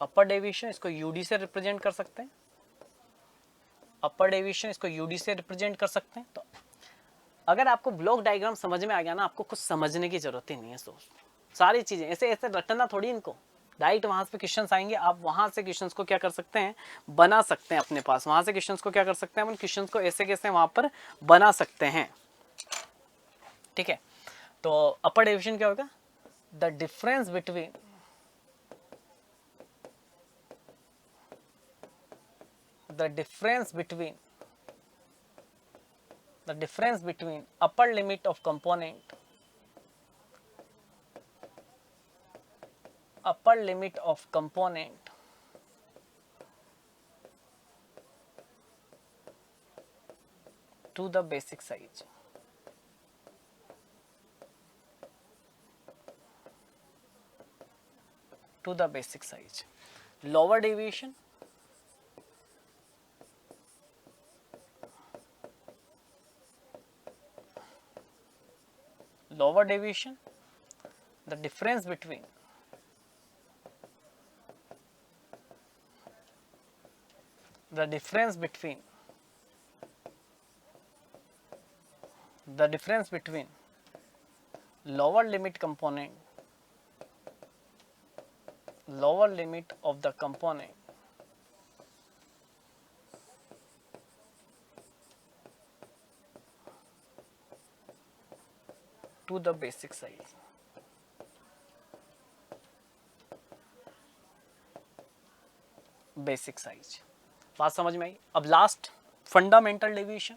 अपर डेविएशन इसको यूडी से रिप्रेजेंट कर सकते हैं, अपर डेविएशन इसको यूडी से रिप्रेजेंट कर सकते हैं। तो अगर आपको ब्लॉक डायग्राम समझ में आ गया ना, आपको कुछ समझने की जरूरत ही नहीं है। सारी चीजें ऐसे ऐसे रटना थोड़ी, इनको डायरेक्ट वहां से क्वेश्चंस आएंगे, आप वहां से क्वेश्चंस को क्या कर सकते हैं, बना सकते हैं अपने पास। वहां से क्वेश्चंस को क्या कर सकते हैं, अपन क्वेश्चंस को ऐसे कैसे वहां पर बना सकते हैं। ठीक है, तो अपर डेविएशन क्या होगा? The difference between the difference between upper limit of component, upper limit of component to the basic size, to the basic size, lower deviation lower deviation, the difference between the difference between lower limit component, lower limit of the component to the basic size, basic size. बात समझ में आई? अब last fundamental deviation.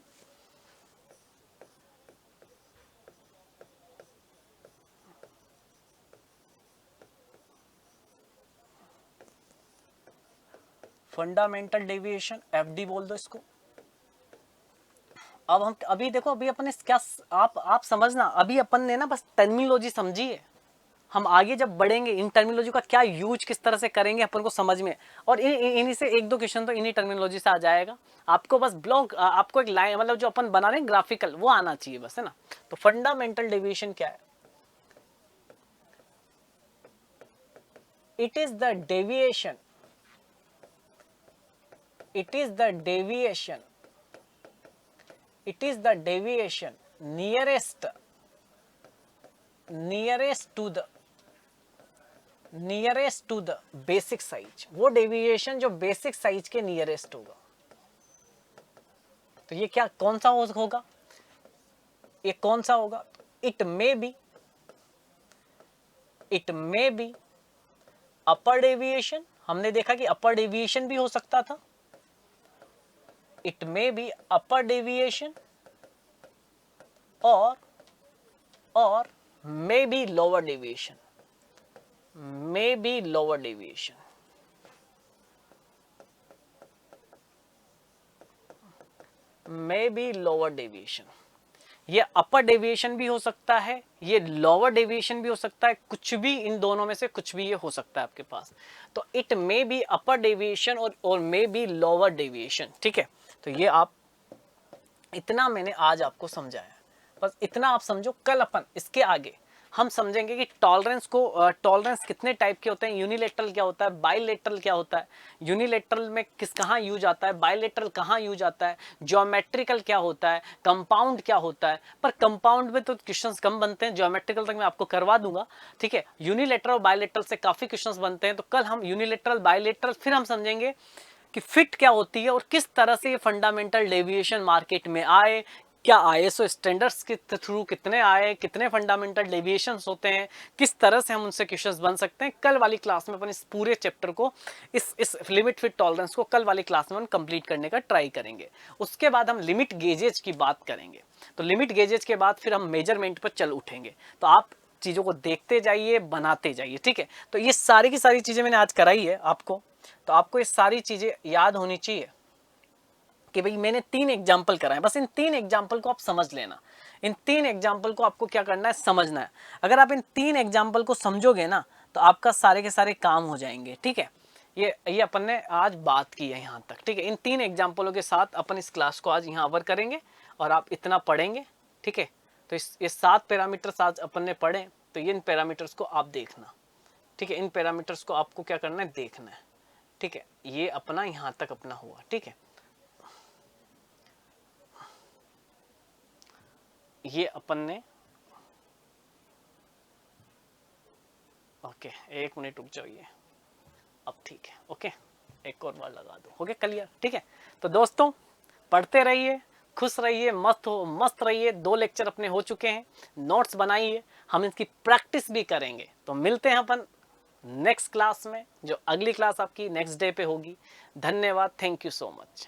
Fundamental deviation FD बोल दो इसको। अब हम अभी देखो, अभी अपन ने क्या, आप समझना, अभी अपन ने ना बस टर्मिनोलॉजी समझी है। हम आगे जब बढ़ेंगे इन टर्मिनोलॉजी का क्या यूज किस तरह से करेंगे अपन को समझ में, और इन्हीं से एक दो क्वेश्चन तो इन्हीं टर्मिनोलॉजी से आ जाएगा। आपको बस ब्लॉक, आपको एक लाइन, मतलब जो अपन बना रहे हैं ग्राफिकल, वो आना चाहिए बस, है ना। तो फंडामेंटल डेविएशन क्या है? It is the deviation, it is the deviation nearest to the basic size, वो डेविएशन जो बेसिक साइज के नियरेस्ट होगा। तो ये क्या, कौन सा होगा? ये कौन सा होगा? It may be upper deviation. हमने देखा कि अपर डेविएशन भी हो सकता था। It may be upper deviation or may be lower deviation, may be lower deviation, may be lower deviation। ये अपर डेविएशन भी हो सकता है, ये लोअर डेविएशन भी हो सकता है, कुछ भी इन दोनों में से कुछ भी ये हो सकता है आपके पास। तो it may be upper deviation और मे बी लोअर डेविएशन। ठीक है, तो ये आप, इतना मैंने आज आपको समझाया, बस इतना आप समझो। कल अपन इसके आगे हम समझेंगे कि टॉलरेंस कितने टाइप के होते हैं, यूनिलेटरल क्या होता है, बाइलेटरल क्या होता है, यूनिलेटरल में कहाँ यूज आता है, बाइलेटरल कहाँ यूज आता है, ज्योमेट्रिकल क्या होता है, कंपाउंड क्या होता है। पर कंपाउंड में तो क्वेश्चंस कम बनते हैं, ज्योमेट्रिकल तक मैं आपको करवा दूंगा। ठीक है, यूनिलेटरल और बाइलेटरल से काफी क्वेश्चंस बनते हैं। तो कल हम यूनिलेटरल, बाइलेटरल, फिर हम समझेंगे कि फिट क्या होती है और किस तरह से ये फंडामेंटल डेविएशन मार्केट में आए, क्या आईएसओ स्टैंडर्ड्स के थ्रू कितने आए, कितने फंडामेंटल डेविएशंस होते हैं, किस तरह से हम उनसे क्वेश्चंस बन सकते हैं। कल वाली क्लास में अपन इस पूरे चैप्टर को, इस लिमिट फिट टॉलरेंस को कल वाली क्लास में हम कंप्लीट करने का ट्राई करेंगे। उसके बाद हम लिमिट गेजेज की बात करेंगे। तो लिमिट गेजेज के बाद फिर हम मेजरमेंट पर चल उठेंगे। तो आप चीज़ों को देखते जाइए, बनाते जाइए, ठीक है। तो ये सारी की सारी चीज़ें मैंने आज कराई है आपको, तो आपको ये सारी चीज़ें याद होनी चाहिए कि भाई मैंने 3 एग्जाम्पल कराए, बस इन 3 एग्जाम्पल को आप समझ लेना। इन 3 एग्जाम्पल को आपको क्या करना है, समझना है। अगर आप इन 3 एग्जाम्पल को समझोगे ना तो आपका सारे के सारे काम हो जाएंगे, ठीक है। ये अपन ने आज बात की है यहाँ तक, ठीक है। इन 3 एग्जाम्पलों के साथ अपन इस क्लास को आज यहाँ अवर करेंगे और आप इतना पढ़ेंगे, ठीक है। तो ये 7 पैरामीटर्स आज अपन ने पढ़े, तो इन पैरामीटर्स को आप देखना, ठीक है। इन पैरामीटर्स को आपको क्या करना है, देखना है, ठीक है। ये अपना यहाँ तक अपना हुआ, ठीक है। ये अपन ने, ओके 1 मिनट रुक जाइए, अब ठीक है, ओके एक और बार लगा दो, ओके क्लियर, ठीक है। तो दोस्तों पढ़ते रहिए, खुश रहिए, मस्त रहिए। 2 लेक्चर अपने हो चुके हैं, नोट्स बनाइए, हम इसकी प्रैक्टिस भी करेंगे। तो मिलते हैं अपन नेक्स्ट क्लास में, जो अगली क्लास आपकी नेक्स्ट डे पे होगी। धन्यवाद, थैंक यू सो मच।